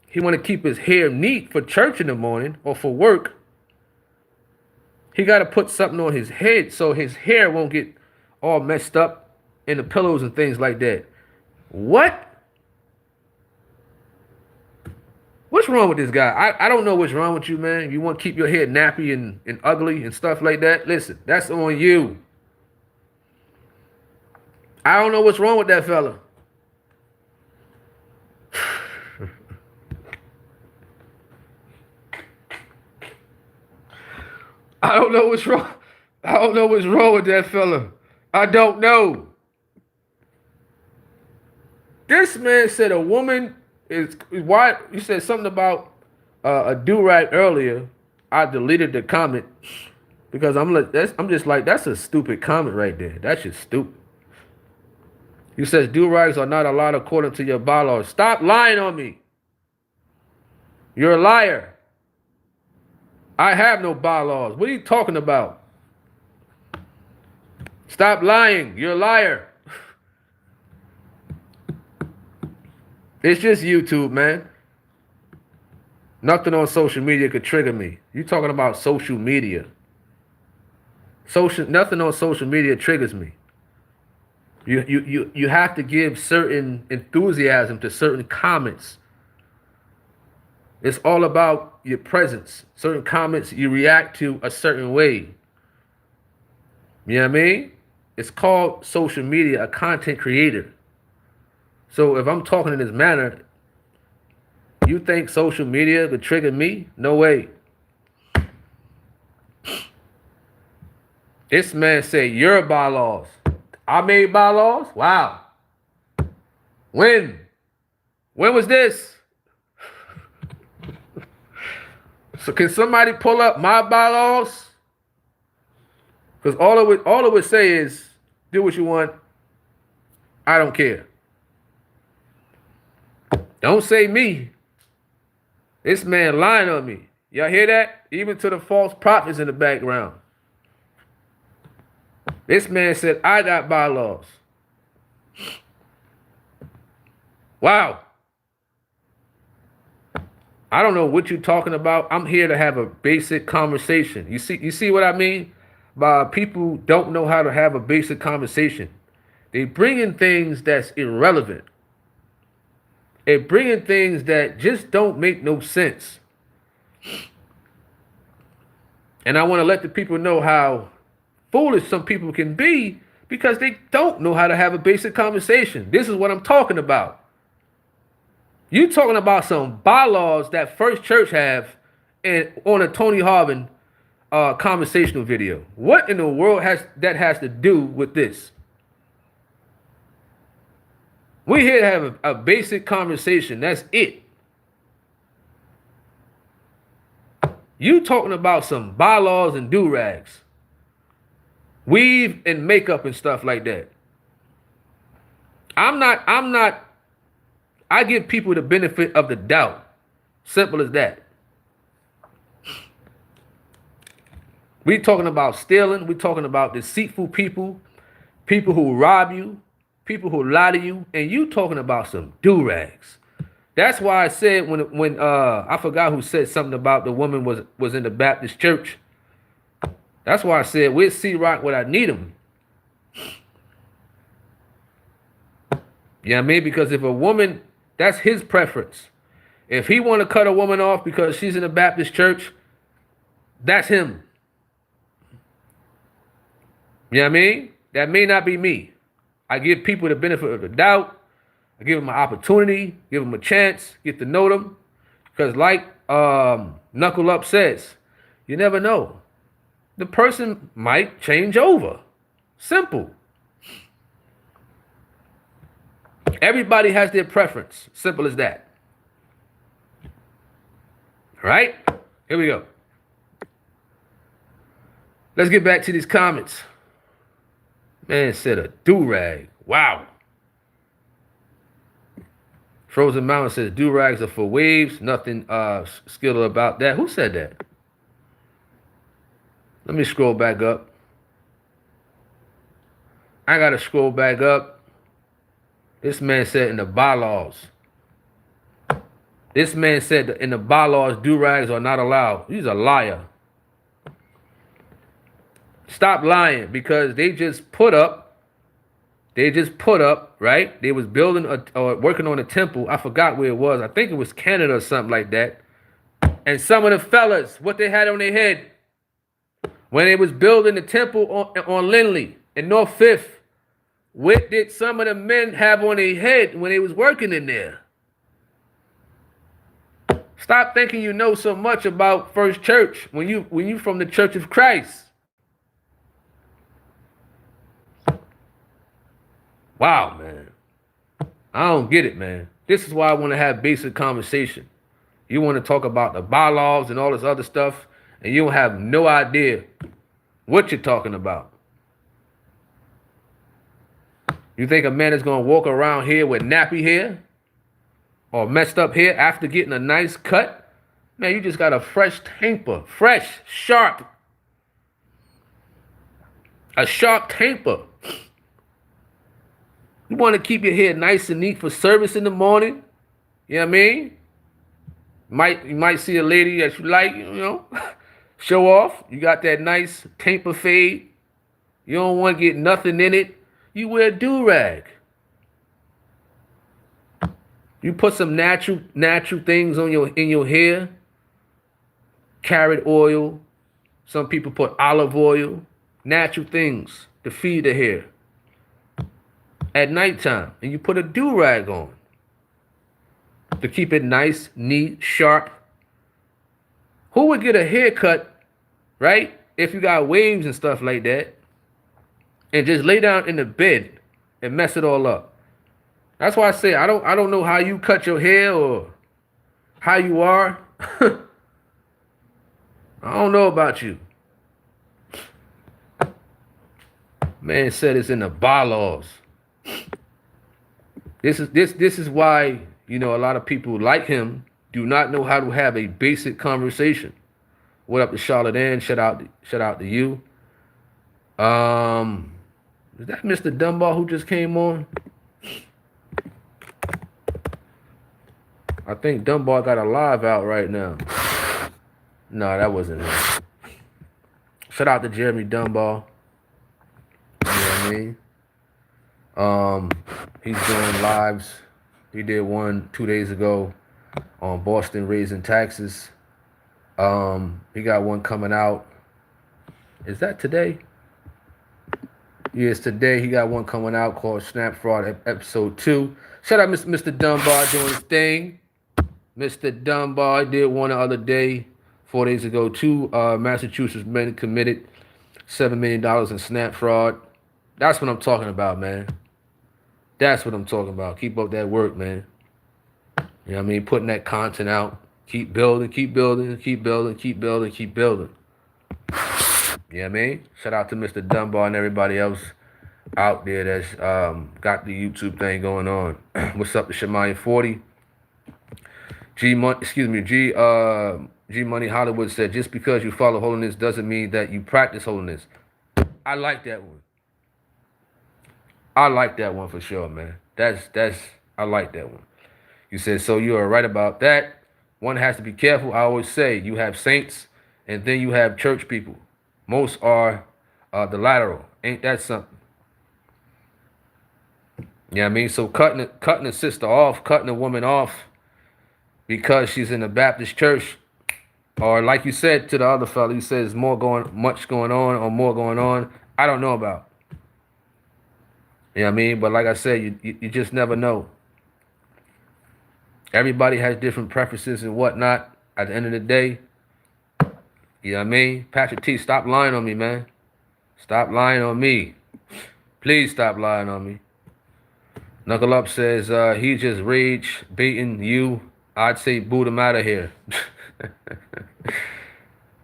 He want to keep his hair neat for church in the morning or for work. He got to put something on his head so his hair won't get all messed up in the pillows and things like that. What? What's wrong with this guy? I don't know what's wrong with you, man. You want to keep your hair nappy and ugly and stuff like that? Listen, that's on you. I don't know what's wrong with that fella. I don't know what's wrong. I don't know what's wrong with that fella. I don't know. This man said a woman is why. You said something about a do-rag earlier. I deleted the comment because I'm just like, that's a stupid comment right there. That's just stupid. You says do-rags are not allowed according to your bylaws. Stop lying on me. You're a liar. I have no bylaws. What are you talking about? Stop lying. You're a liar. It's just YouTube, man. Nothing on social media could trigger me. You talking about social media. Nothing on social media triggers me. You have to give certain enthusiasm to certain comments. It's all about your presence. Certain comments you react to a certain way. You know what I mean? It's called social media, a content creator. So if I'm talking in this manner, you think social media could trigger me? No way. This man said, your bylaws. I made bylaws? Wow. When? When was this? So can somebody pull up my bylaws? Because all it would say is, do what you want. I don't care. Don't say me. This man lying on me. Y'all hear that? Even to the false prophets in the background. This man said, I got bylaws. Wow. I don't know what you're talking about. I'm here to have a basic conversation. You see what I mean? By people don't know how to have a basic conversation. They bring in things that's irrelevant. They bring in things that just don't make no sense. And I want to let the people know how foolish some people can be because they don't know how to have a basic conversation. This is what I'm talking about. You talking about some bylaws that First Church have and on a Tony Harvin conversational video. What in the world has to do with this? We're here to have a basic conversation. That's it. You talking about some bylaws and do-rags. Weave and makeup and stuff like that. I give people the benefit of the doubt. Simple as that. We talking about stealing. We talking about deceitful people, people who rob you, people who lie to you, and you talking about some do-rags. That's why I said when I forgot who said something about the woman was in the Baptist church. That's why I said we'll see Rock when I need him. You know what I mean? Because if a woman, that's his preference. If he want to cut a woman off because she's in a Baptist church, that's him. You know what I mean? That may not be me. I give people the benefit of the doubt. I give them an opportunity, give them a chance, get to know them. Because like Knuckle Up says, you never know. The person might change over. Simple. Everybody has their preference. Simple as that. All right? Here we go. Let's get back to these comments. Man said a do-rag. Wow. Frozen Mountain says do-rags are for waves. Nothing skilled about that. Who said that? Let me scroll back up. I got to scroll back up. This man said in the bylaws. This man said that in the bylaws, do-rags are not allowed. He's a liar. Stop lying because they just put up, right? They was building or working on a temple. I forgot where it was. I think it was Canada or something like that. And some of the fellas, what they had on their head, when they was building the temple on Lindley in North Fifth, what did some of the men have on their head when they was working in there? Stop thinking you know so much about First Church when you from the Church of Christ. Wow, man. I don't get it, man. This is why I want to have basic conversation. You want to talk about the bylaws and all this other stuff, and you don't have no idea what you're talking about. You think a man is going to walk around here with nappy hair or messed up hair after getting a nice cut? Man, you just got a fresh taper. Fresh, sharp. A sharp taper. You want to keep your hair nice and neat for service in the morning. You know what I mean? You might see a lady that you like, show off. You got that nice taper fade. You don't want to get nothing in it. You wear a do-rag. You put some natural things on in your hair. Carrot oil. Some people put olive oil. Natural things to feed the hair. At nighttime. And you put a do-rag on. To keep it nice, neat, sharp. Who would get a haircut, right? If you got waves and stuff like that. And just lay down in the bed and mess it all up. That's why I say I don't know how you cut your hair or how you are. I don't know about you. Man said it's in the bylaws. This is why, a lot of people like him do not know how to have a basic conversation. What up to Charlotte Ann? Shout out to you. Is that Mr. Dunbar who just came on? I think Dunbar got a live out right now. No, that wasn't him. Shout out to Jeremy Dunbar. You know what I mean? He's doing lives. He did one 2 days ago on Boston raising taxes. He got one coming out. Is that today? Yes, today he got one coming out called Snap Fraud Episode 2. Shout out Mr. Dunbar doing his thing. Mr. Dunbar did one the other day, 4 days ago. 2 Massachusetts men committed $7 million in snap fraud. That's what I'm talking about, man. That's what I'm talking about. Keep up that work, man. You know what I mean? Putting that content out. Keep building, keep building, keep building, keep building, keep building. You know what I mean? Shout out to Mr. Dunbar and everybody else out there that's got the YouTube thing going on. What's up to Shemaya 40? G Money Hollywood said, just because you follow holiness doesn't mean that you practice holiness. I like that one. I like that one for sure, man. I like that one. You said, so you are right about that. One has to be careful. I always say you have saints and then you have church people. Most are the lateral. Ain't that something? You know what I mean? So cutting a sister off, cutting a woman off because she's in a Baptist church, or like you said to the other fellow, you said there's much going on or more going on. I don't know about. You know what I mean? But like I said, you just never know. Everybody has different preferences and whatnot. At the end of the day, you know what I mean? Patrick T, stop lying on me, man. Stop lying on me. Please stop lying on me. Knuckle Up says, he just rage baiting you. I'd say boot him out of here.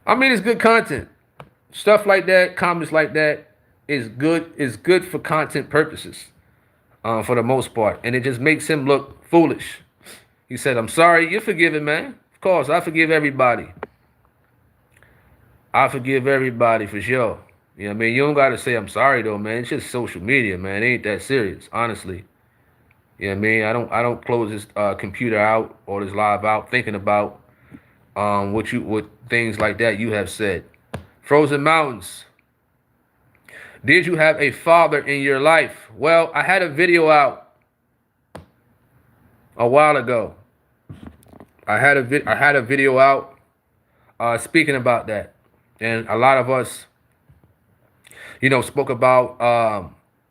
I mean, it's good content. Stuff like that, comments like that is good. It's good for content purposes, for the most part. And it just makes him look foolish. He said, I'm sorry. You're forgiven, man. Of course, I forgive everybody. I forgive everybody for sure. You know what I mean? You don't got to say I'm sorry, though, man. It's just social media, man. It ain't that serious, honestly. You know what I mean? I don't close this computer out or this live out thinking about what things like that you have said. Frozen Mountains. Did you have a father in your life? Well, I had a video out a while ago. I had a video out speaking about that. And a lot of us, spoke about,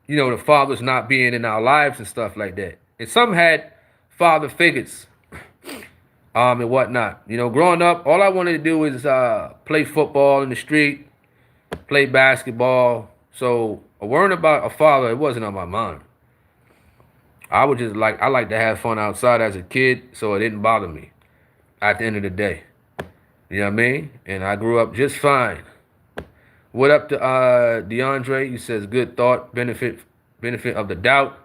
the fathers not being in our lives and stuff like that. And some had father figures and whatnot. Growing up, all I wanted to do was play football in the street, play basketball. So worrying about a father, it wasn't on my mind. I like to have fun outside as a kid, so it didn't bother me at the end of the day. You know what I mean? And I grew up just fine. What up to DeAndre? He says, good thought, benefit benefit of the doubt.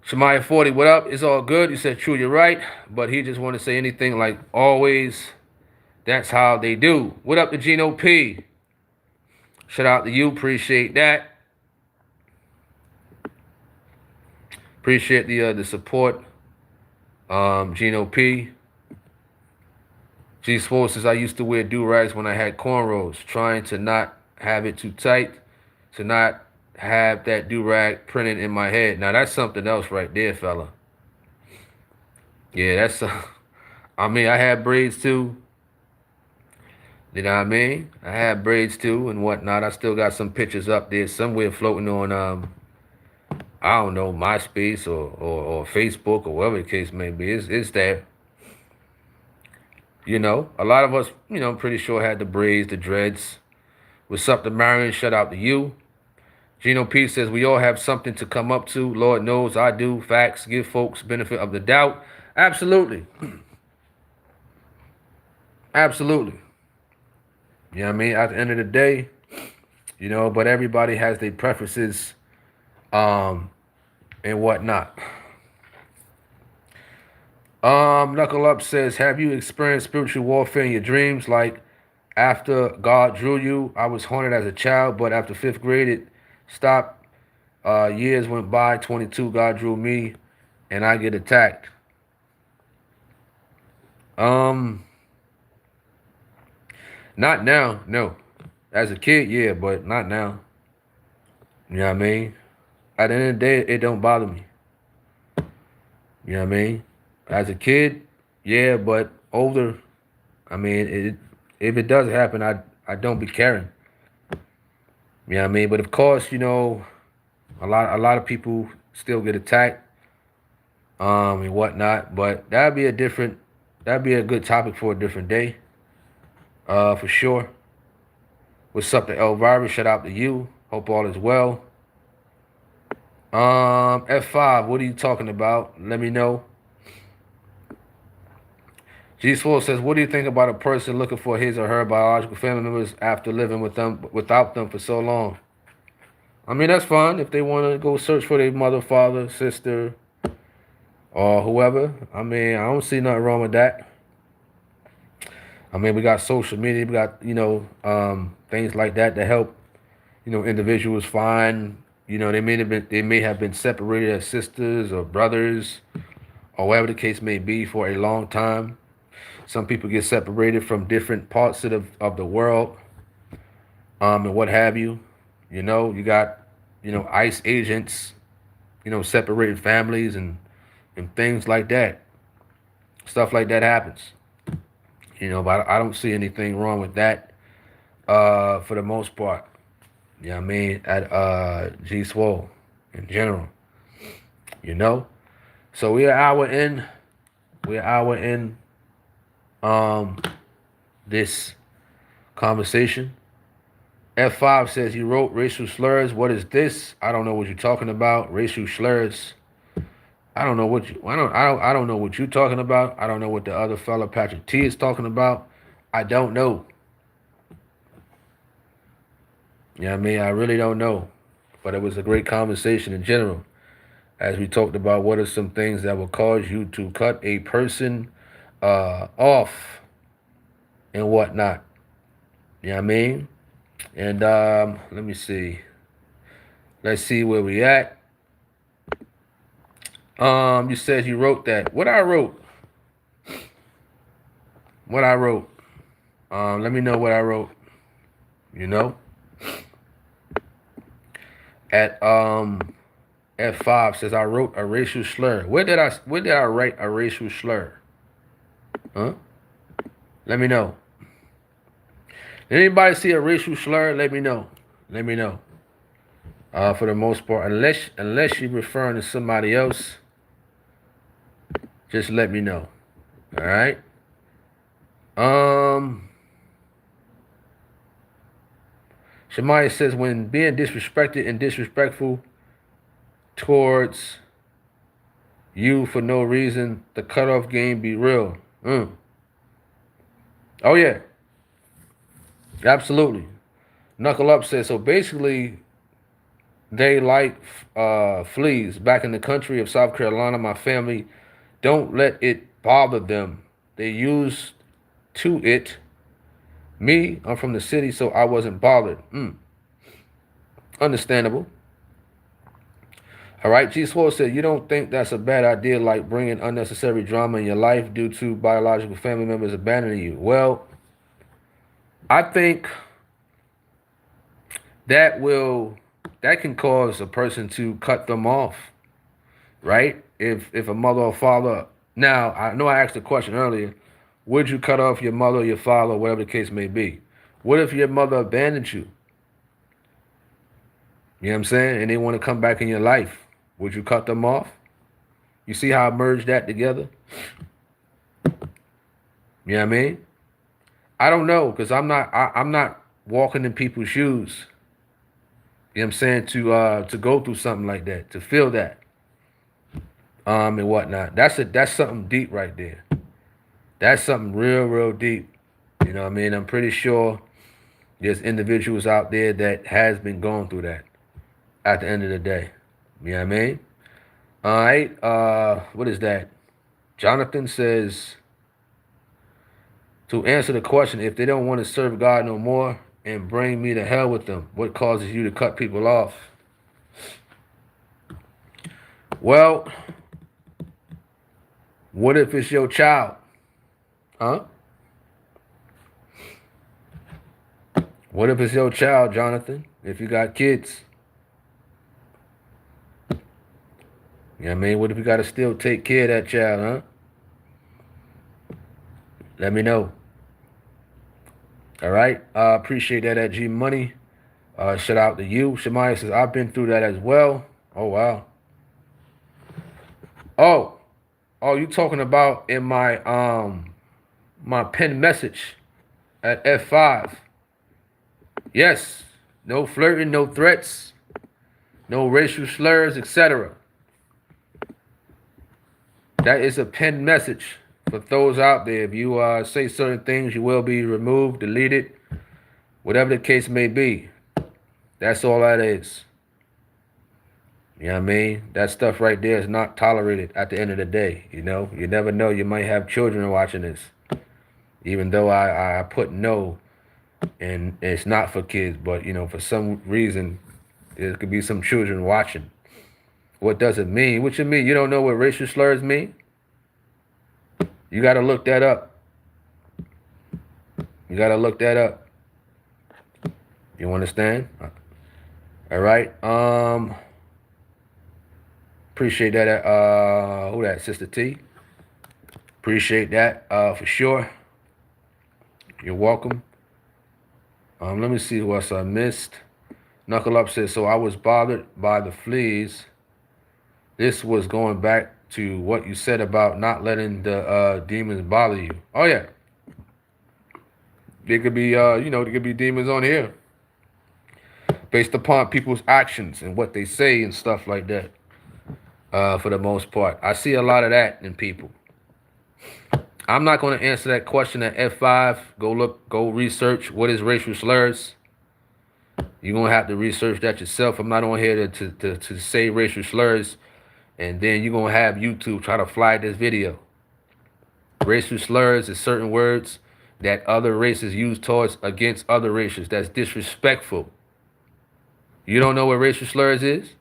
Shemaiah 40, what up? It's all good. You said true, you're right. But he just want to say anything like always. That's how they do. What up to Gino P? Shout out to you. Appreciate that. Appreciate the support. Gino P. G Swole says I used to wear do-rags when I had cornrows, trying to not have it too tight, to not have that do-rag printed in my head. Now that's something else right there, fella. Yeah, that's I mean, I had braids too. You know what I mean? I had braids too and whatnot. I still got some pictures up there somewhere floating on I don't know, MySpace or Facebook or whatever the case may be. It's there. You know, a lot of us, you know, I'm pretty sure had the braids, the dreads. What's up to Marion? Shout out to you. Gino P says, we all have something to come up to. Lord knows I do. Facts. Give folks benefit of the doubt. Absolutely. Absolutely. You know what I mean? At the end of the day, you know, but everybody has their preferences and whatnot. Knuckle Up says, have you experienced spiritual warfare in your dreams? Like, after God drew you, I was haunted as a child, but after 5th grade, it stopped. Years went by, 22, God drew me, and I get attacked. Not now, no. As a kid, yeah, but not now. You know what I mean? At the end of the day, it don't bother me. You know what I mean? As a kid, yeah, but older, I mean, if it does happen, I don't be caring. You know what I mean? But of course, you know, a lot of people still get attacked, and whatnot. But that'd be a good topic for a different day, for sure. What's up to Elvira? Shout out to you. Hope all is well. F5, what are you talking about? Let me know. G Swole says, what do you think about a person looking for his or her biological family members after living without them for so long? I mean, that's fine if they want to go search for their mother, father, sister, or whoever. I mean, I don't see nothing wrong with that. I mean, we got social media, we got, you know, things like that to help, you know, individuals find, you know, they may have been separated as sisters or brothers or whatever the case may be for a long time. Some people get separated from different parts of the world, and what have you. You know, you got, you know, ICE agents, you know, separating families and things like that. Stuff like that happens. You know, but I don't see anything wrong with that, for the most part. You know what I mean? At G Swole in general. You know? So we're an hour in. This conversation. F5 says you wrote racial slurs. What is this? I don't know what you're talking about. Racial slurs. I don't know what you're talking about. I don't know what the other fella Patrick T is talking about. I don't know. You know what I mean? I really don't know. But it was a great conversation in general. As we talked about what are some things that will cause you to cut a person off and whatnot. You know what I mean? And let me see. Let's see where we at. You said you wrote that. What I wrote? Let me know what I wrote. You know? At F5 says I wrote a racial slur. Where did I write a racial slur? Huh? Let me know. Did anybody see a racial slur? Let me know. Let me know. For the most part, unless you're referring to somebody else, just let me know. All right. Shemaiah says when being disrespected and disrespectful towards you for no reason, the cutoff game be real. Oh yeah. Absolutely. Knuckle Up says, so basically they like fleas. Back in the country of South Carolina, my family don't let it bother them. They used to it. Me, I'm from the city, so I wasn't bothered. Understandable. All right, G Swole said, you don't think that's a bad idea, like bringing unnecessary drama in your life due to biological family members abandoning you? Well, I think that will that can cause a person to cut them off, right? If a mother or father, now I know I asked the question earlier, would you cut off your mother or your father, or whatever the case may be? What if your mother abandoned you? You know what I'm saying? And they want to come back in your life. Would you cut them off? You see how I merged that together? You know what I mean? I don't know, because I'm not walking in people's shoes. You know what I'm saying? To go through something like that, to feel that. And whatnot. That's something deep right there. That's something real deep. You know what I mean? I'm pretty sure there's individuals out there that has been going through that at the end of the day. You know what I mean? All right. What is that? Jonathan says, to answer the question, if they don't want to serve God no more and bring me to hell with them, what causes you to cut people off? Well, what if it's your child? Huh? What if it's your child, Jonathan? If you got kids? You know what I mean? What if you got to still take care of that child, huh? Let me know. All right. Appreciate that at G Money. Shout out to you. Shemaya says, I've been through that as well. Oh, wow. Oh, you talking about in my pinned message at F5. Yes. No flirting, no threats, no racial slurs, etc. That is a pinned message for those out there. If you say certain things, you will be removed, deleted, whatever the case may be. That's all that is. You know what I mean? That stuff right there is not tolerated at the end of the day. You know, you never know. You might have children watching this. Even though I put no, and it's not for kids, but, you know, for some reason, there could be some children watching. What does it mean? What you mean? You don't know what racial slurs mean? You got to look that up. You got to look that up. You understand? All right. Appreciate that. Who that? Sister T. Appreciate that for sure. You're welcome. Let me see who else I missed. Knuckle Up says, so I was bothered by the fleas. This was going back to what you said about not letting the demons bother you. Oh, yeah. There could be, there could be demons on here based upon people's actions and what they say and stuff like that. For the most part, I see a lot of that in people. I'm not going to answer that question at F5. Go research what is racial slurs. You're going to have to research that yourself. I'm not on here to say racial slurs, and then you're going to have YouTube try to flag this video. Racial slurs is certain words that other races use towards against other races. That's disrespectful. You don't know what racial slurs is?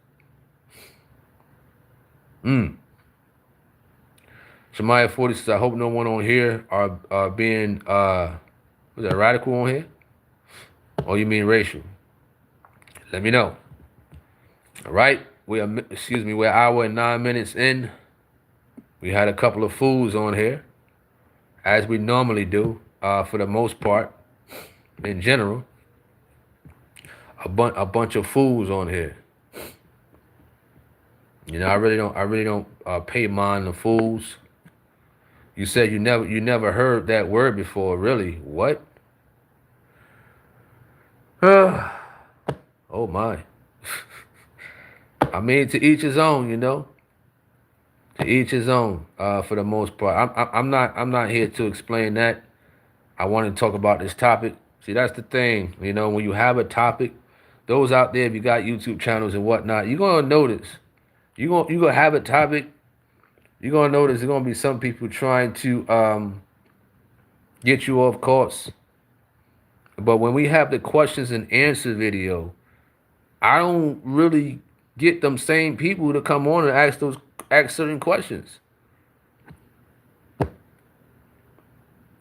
Shemaya 40 says, I hope no one on here are being, was that radical on here? Or you mean racial? Let me know. All right. We're an hour and 9 minutes in. We had a couple of fools on here, as we normally do, for the most part, in general. A bunch of fools on here. You know, I really don't pay mind the fools. You said you never heard that word before. Really? What? Oh my. I mean, to each his own, you know. To each his own. For the most part, I'm not here to explain that. I want to talk about this topic. See, that's the thing. You know, when you have a topic, Those out there, if you got YouTube channels and whatnot, you're gonna notice. You gonna have a topic. You're gonna notice there's gonna be some people trying to get you off course. But when we have the questions and answer video, I don't really get them same people to come on and ask certain questions.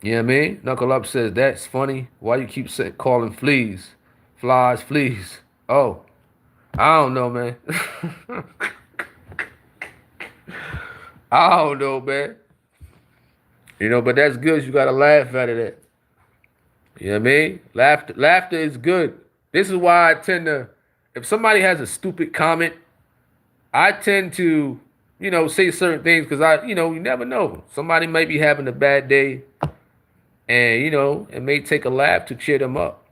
You know what I mean? Knuckle Up says, that's funny. Why you keep calling flies, fleas? Oh, I don't know, man. I don't know, man. You know, but that's good. You got to laugh out of that. You know what I mean? Laughter is good. This is why I tend to, if somebody has a stupid comment, I tend to, say certain things because you never know. Somebody might be having a bad day and, it may take a laugh to cheer them up.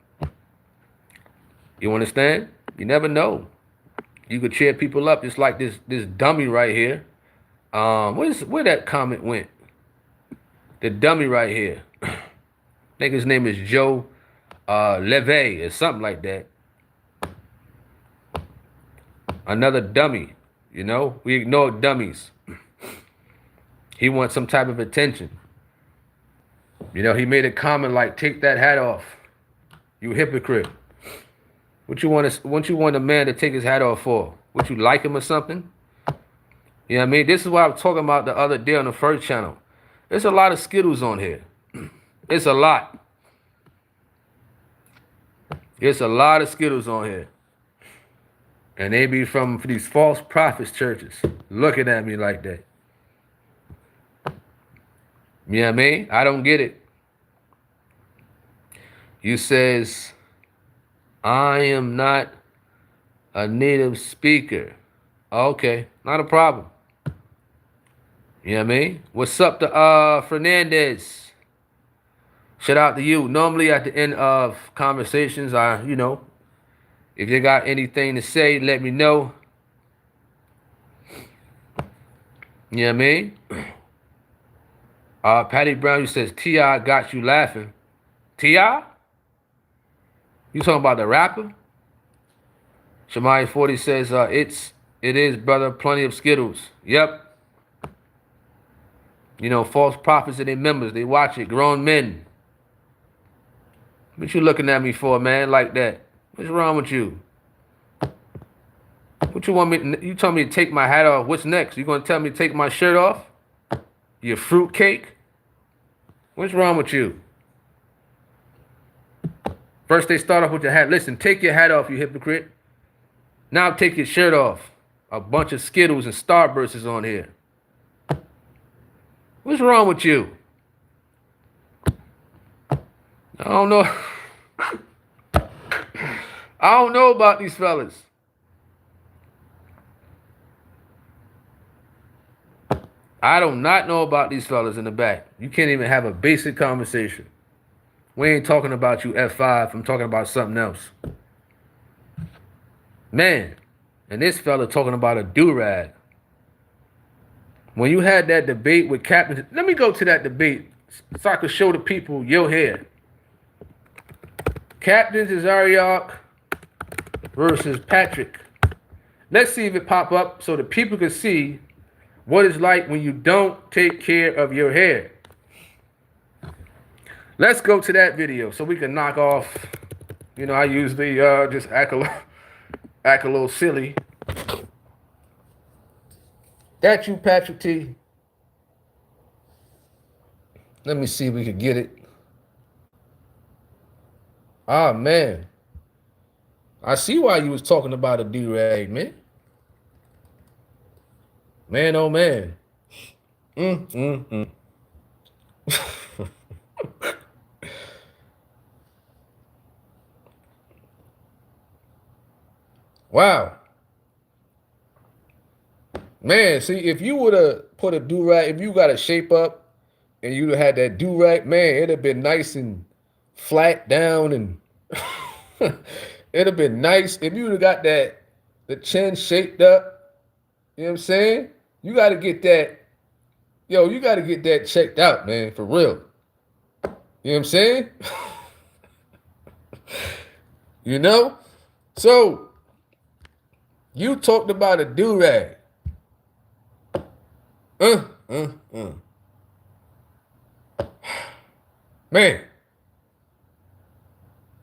You understand? You never know. You could cheer people up just like this dummy right here. Where that comment went? The dummy right here. I think his name is Joe Leve or something like that. Another dummy. We ignore dummies. He wants some type of attention. He made a comment like, take that hat off. You hypocrite. What you want a man to take his hat off for? Would you like him or something? You know what I mean? This is what I was talking about the other day on the first channel. There's a lot of Skittles on here. It's a lot. It's a lot of Skittles on here. And they be from these false prophets churches looking at me like that. You know what I mean? I don't get it. You says, I am not a native speaker. Okay, not a problem. You know what I mean? What's up to Fernandez? Shout out to you. Normally at the end of conversations, if you got anything to say, let me know. You know what I mean? Patty Brown, you says, T.I. got you laughing. T.I.? You talking about the rapper? Shamai 40 says, it is, brother, plenty of Skittles. Yep. False prophets and their members, they watch it, grown men. What you looking at me for, man, like that? What's wrong with you? What you want me? You told me to take my hat off. What's next? You gonna tell me to take my shirt off? You fruitcake? What's wrong with you? First they start off with your hat. Listen, take your hat off, you hypocrite. Now take your shirt off. A bunch of Skittles and Starbursts is on here. What's wrong with you? I don't know. I don't know about these fellas. I do not know about these fellas in the back. You can't even have a basic conversation. We ain't talking about you F5. I'm talking about something else. Man, and this fella talking about a do-rag. When you had that debate with Captain, let me go to that debate so I could show the people your hair. Captain Zariak versus Patrick. Let's see if it pop up so the people can see what it's like when you don't take care of your hair. Let's go to that video so we can knock off. I usually just act a little silly. That you, Patrick T. Let me see if we can get it. Ah, man. I see why you was talking about a do-rag, man. Man, oh, man. Wow. Man, see, if you would have put a do-rag, if you got a shape up and you'd have had that do-rag, man, it'd have been nice and flat down and it'd have been nice. If you would have got the chin shaped up, you know what I'm saying? You got to get that, you got to get that checked out, man, for real. You know what I'm saying? So you talked about a do-rag. Man.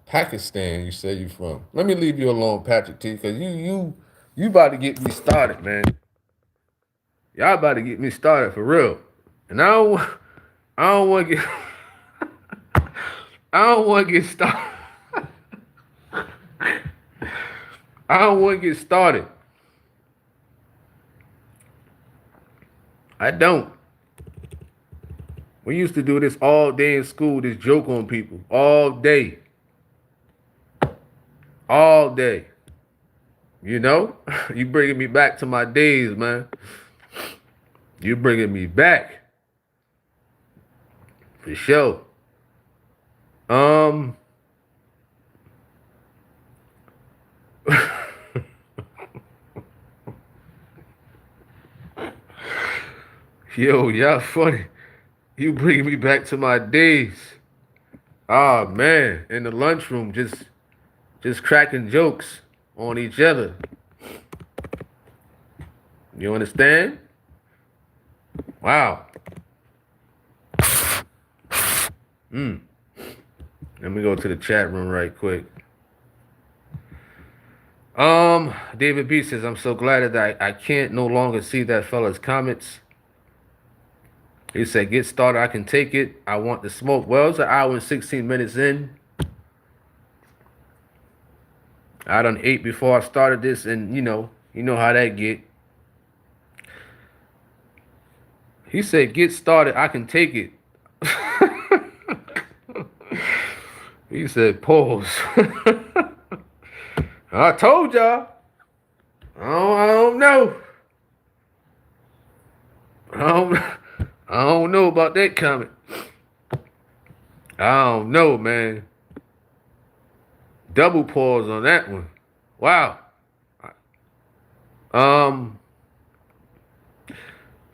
Pakistan, you say you from. Let me leave you alone, Patrick T, because you about to get me started, man. Y'all about to get me started for real. And I don't want to get I don't want to get started. I don't want to get started. I don't. We used to do this all day in school, this joke on people. All day. All day. You know? You bringing me back to my days, man. You bringing me back. For sure. Yo, y'all funny. You bringing me back to my days. Ah, man. In the lunchroom, just cracking jokes on each other. You understand? Wow. Let me go to the chat room right quick. David B says, I'm so glad that I can't no longer see that fella's comments. He said, get started, I can take it. I want the smoke. Well, it's an hour and 16 minutes in. I done ate before I started this, and you know how that get. He said, get started, I can take it. He said, pause. I told y'all. I don't know. I don't know about that comment. I don't know, man. Double pause on that one. Wow.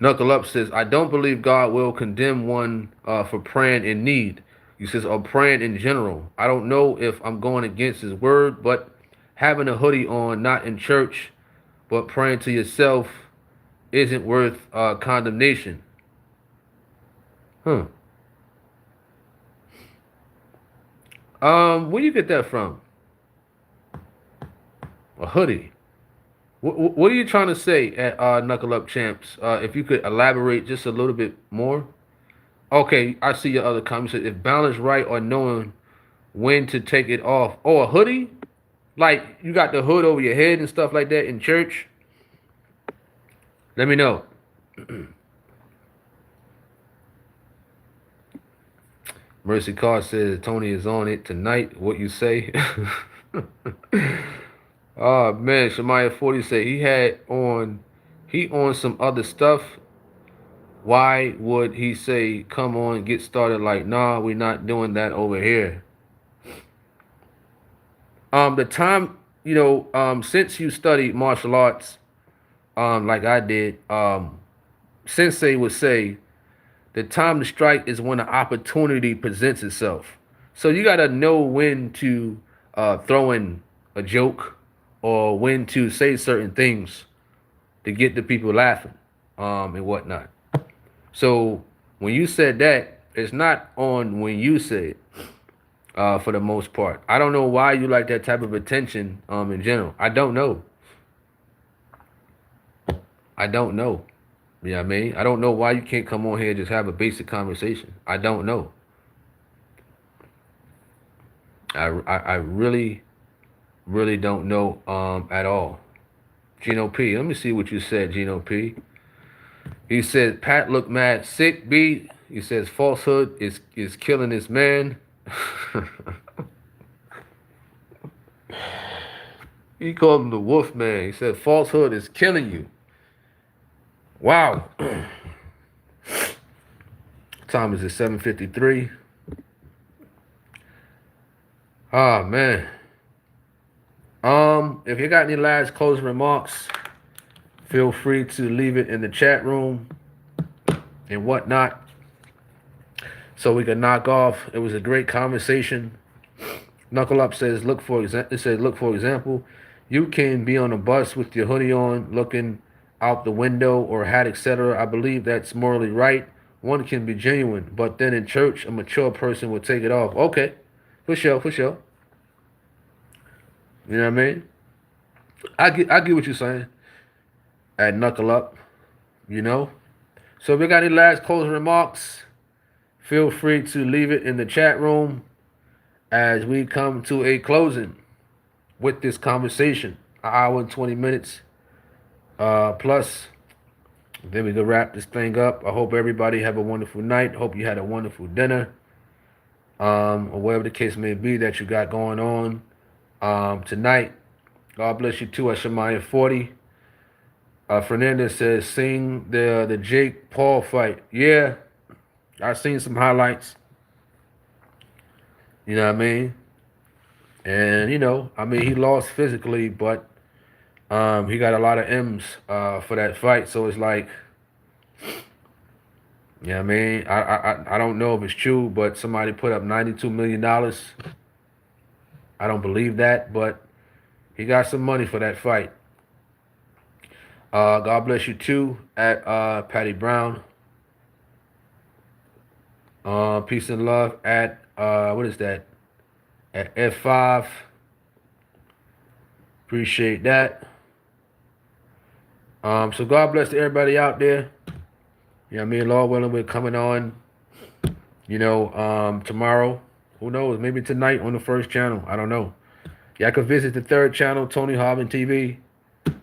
Knuckle Up says, I don't believe God will condemn one for praying in need. He says, or praying in general. I don't know if I'm going against his word, but having a hoodie on, not in church, but praying to yourself isn't worth condemnation. Where do you get that from? A hoodie. What are you trying to say at Knuckle Up Champs? If you could elaborate just a little bit more. Okay, I see your other comments. If balance right or knowing when to take it off. Oh, a hoodie? Like you got the hood over your head and stuff like that in church? Let me know. Mercy Carr says Tony is on it tonight. What you say? Oh man, Shemaiah 40 said he on some other stuff. Why would he say come on, get started? Like, nah, we're not doing that over here. The time, since you studied martial arts, like I did, Sensei would say the time to strike is when the opportunity presents itself. So you gotta know when to throw in a joke or when to say certain things to get the people laughing, and whatnot. So when you said that, it's not on when you say it, for the most part. I don't know why you like that type of attention, in general. I don't know. I don't know. You know what I mean? I don't know why you can't come on here and just have a basic conversation. I don't know. I really don't know at all. Gino P. Let me see what you said, Gino P. He said, Pat looked mad sick, B. He says, falsehood is killing this man. He called him the wolf man. He said, falsehood is killing you. Wow. Time is at 7:53. Oh, man. If you got any last closing remarks, feel free to leave it in the chat room and whatnot so we can knock off. It was a great conversation. Knuckle Up says, it says, look for example, you can be on a bus with your hoodie on, looking out the window or hat, etc. I believe that's morally right. One can be genuine, but then in church, a mature person will take it off. Okay, for sure, for sure. You know what I mean? I get what you're saying. At Knuckle Up, you know. So if you got any last closing remarks, feel free to leave it in the chat room as we come to a closing with this conversation. An hour and 20 minutes plus. Then we can wrap this thing up. I hope everybody have a wonderful night. Hope you had a wonderful dinner, or whatever the case may be that you got going on tonight. God bless you too. Shemaiah 40. Fernandez says, sing the Jake Paul fight. Yeah, I've seen some highlights. You know what I mean? And, he lost physically, but he got a lot of M's for that fight. So it's like, you know what I mean? I don't know if it's true, but somebody put up $92 million. I don't believe that, but he got some money for that fight. God bless you too at Patty Brown. Peace and love at what is that? At F5. Appreciate that. So God bless to everybody out there. You know what I mean? Lord willing, we're coming on, tomorrow. Who knows? Maybe tonight on the first channel. I don't know. Y'all can visit the third channel, Tony Harvin TV.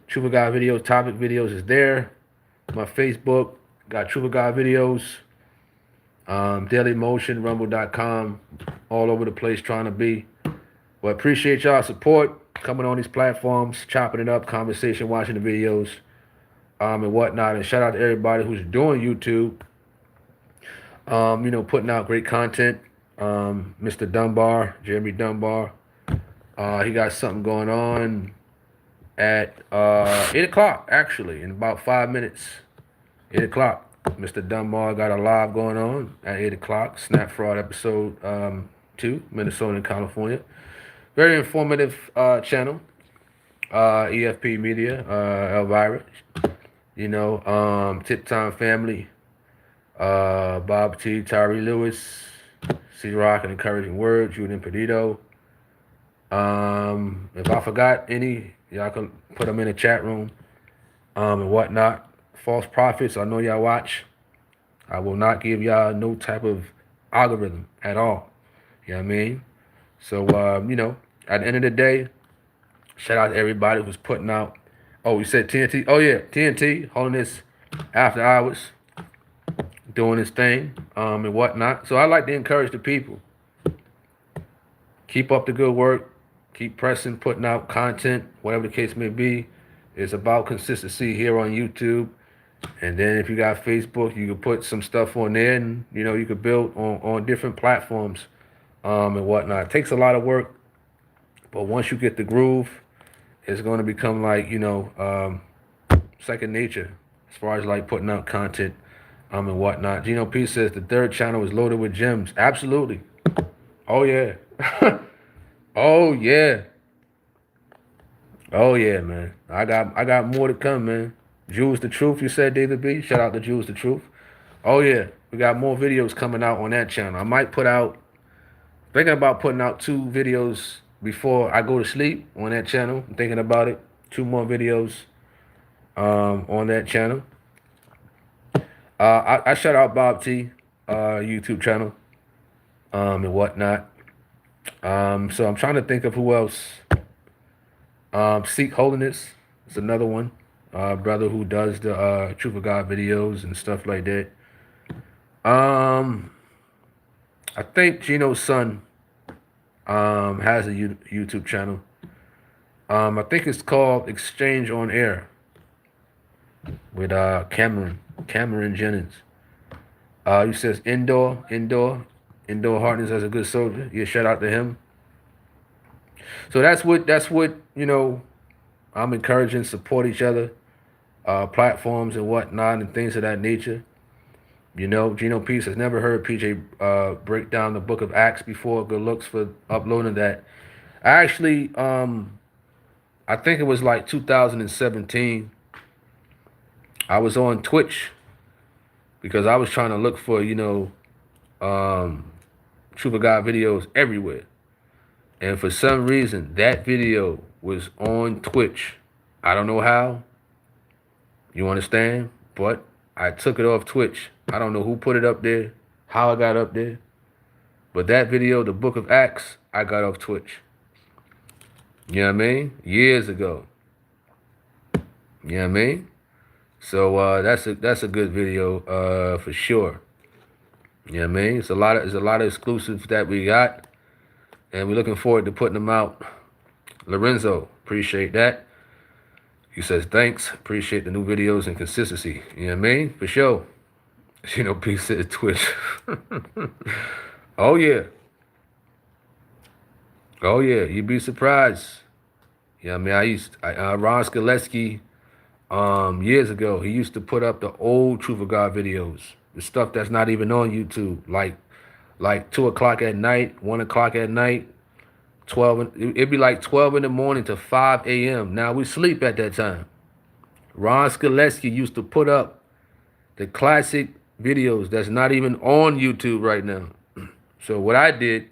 Truth of God videos, topic videos is there. My Facebook got Truth of God videos. Daily Motion, Rumble.com, all over the place trying to be. But appreciate y'all support, coming on these platforms, chopping it up, conversation, watching the videos, and whatnot. And shout out to everybody who's doing YouTube, putting out great content. Mr. Dunbar, Jeremy Dunbar, he got something going on at 8 o'clock, actually, in about 5 minutes. 8 o'clock. Mr. Dunbar got a live going on at 8 o'clock. Snap Fraud episode 2, Minnesota and California. Very informative channel. EFP Media, Elvira. Tip Time Family. Bob T, Tyree Lewis. C Rock and Encouraging Words, Julian Perdido. If I forgot any, y'all can put them in the chat room and whatnot. False prophets, I know y'all watch. I will not give y'all no type of algorithm at all. You know what I mean? So, at the end of the day, shout out to everybody who's putting out. Oh, you said TNT? Oh, yeah, TNT, holding this after hours, doing this thing and whatnot. So I like to encourage the people. Keep up the good work. Keep pressing, putting out content, whatever the case may be. It's about consistency here on YouTube. And then if you got Facebook, you can put some stuff on there, and you could build on different platforms and whatnot. It takes a lot of work, but once you get the groove, it's going to become like second nature as far as like putting out content and whatnot. Gino P says the third channel is loaded with gems. Absolutely. Oh yeah. Oh yeah. Oh yeah, man. I got more to come, man. Jules the Truth, you said, David B. Shout out to Jules the Truth. Oh, yeah. We got more videos coming out on that channel. I might thinking about putting out 2 videos before I go to sleep on that channel. I'm thinking about it. 2 more videos on that channel. I shout out Bob T, YouTube channel and whatnot. So I'm trying to think of who else. Seek Holiness is another one. Brother who does the Truth of God videos and stuff like that. I think Gino's son has a YouTube channel. I think it's called Exchange on Air with Cameron Jennings. He says Indoor Hardness as a good soldier. Yeah, shout out to him. So that's what I'm encouraging. Support each other. Platforms and whatnot and things of that nature. You know, Gino Peace has never heard PJ break down the book of Acts before. Good looks for uploading that. I actually, I think it was like 2017. I was on Twitch because I was trying to look for, Truth of God videos everywhere. And for some reason, that video was on Twitch. I don't know how. You understand? But I took it off Twitch. I don't know who put it up there, how I got up there. But that video, the Book of Acts, I got off Twitch. You know what I mean? Years ago. You know what I mean? So that's a good video for sure. You know what I mean? It's a lot of exclusives that we got, and we're looking forward to putting them out. Lorenzo, appreciate that. He says thanks, appreciate the new videos and consistency. You know what I mean? For sure. You know, peace at Twitch. Oh yeah. Oh yeah, you'd be surprised. You know what I mean? Ron Skaleski, years ago, he used to put up the old Truth of God videos, the stuff that's not even on YouTube, like 2 o'clock at night, 1 o'clock at night, 12. It'd be like 12 in the morning to 5 a.m. Now we sleep at that time. Ron Skaleski used to put up the classic videos that's not even on YouTube right now. So what I did,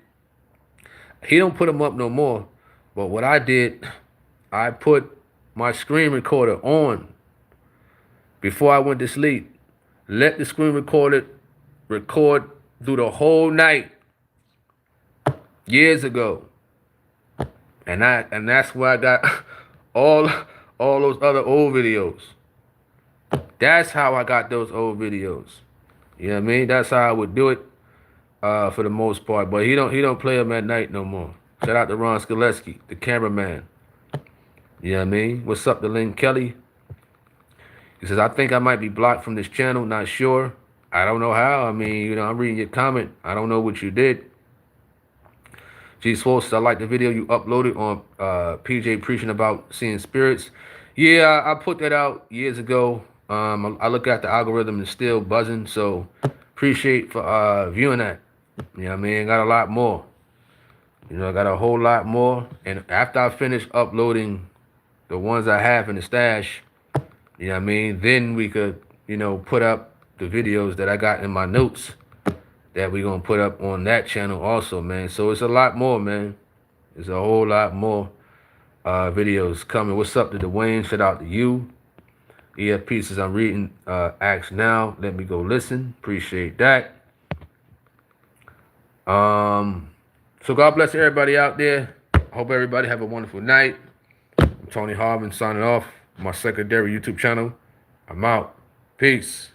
he don't put them up no more, but what I did, I put my screen recorder on before I went to sleep. Let the screen recorder record through the whole night years ago. And that's where I got all those other old videos. That's how I got those old videos. You know what I mean? That's how I would do it for the most part. But he don't play them at night no more. Shout out to Ron Skaleski, the cameraman. You know what I mean? What's up to Lynn Kelly? He says, I think I might be blocked from this channel. Not sure. I don't know how. I mean, I'm reading your comment. I don't know what you did. G Swole says, I like the video you uploaded on PJ preaching about seeing spirits. Yeah, I put that out years ago. I look at the algorithm and it's still buzzing. So appreciate for viewing that. You know what I mean? Got a lot more. I got a whole lot more. And after I finish uploading the ones I have in the stash, you know what I mean? Then we could, put up the videos that I got in my notes that we're going to put up on that channel also, man. So it's a lot more, man. There's a whole lot more videos coming. What's up to Dwayne? Shout out to you. EF Pieces, I'm reading Acts now. Let me go listen. Appreciate that. So God bless everybody out there. Hope everybody have a wonderful night. I'm Tony Harvin signing off. My secondary YouTube channel. I'm out. Peace.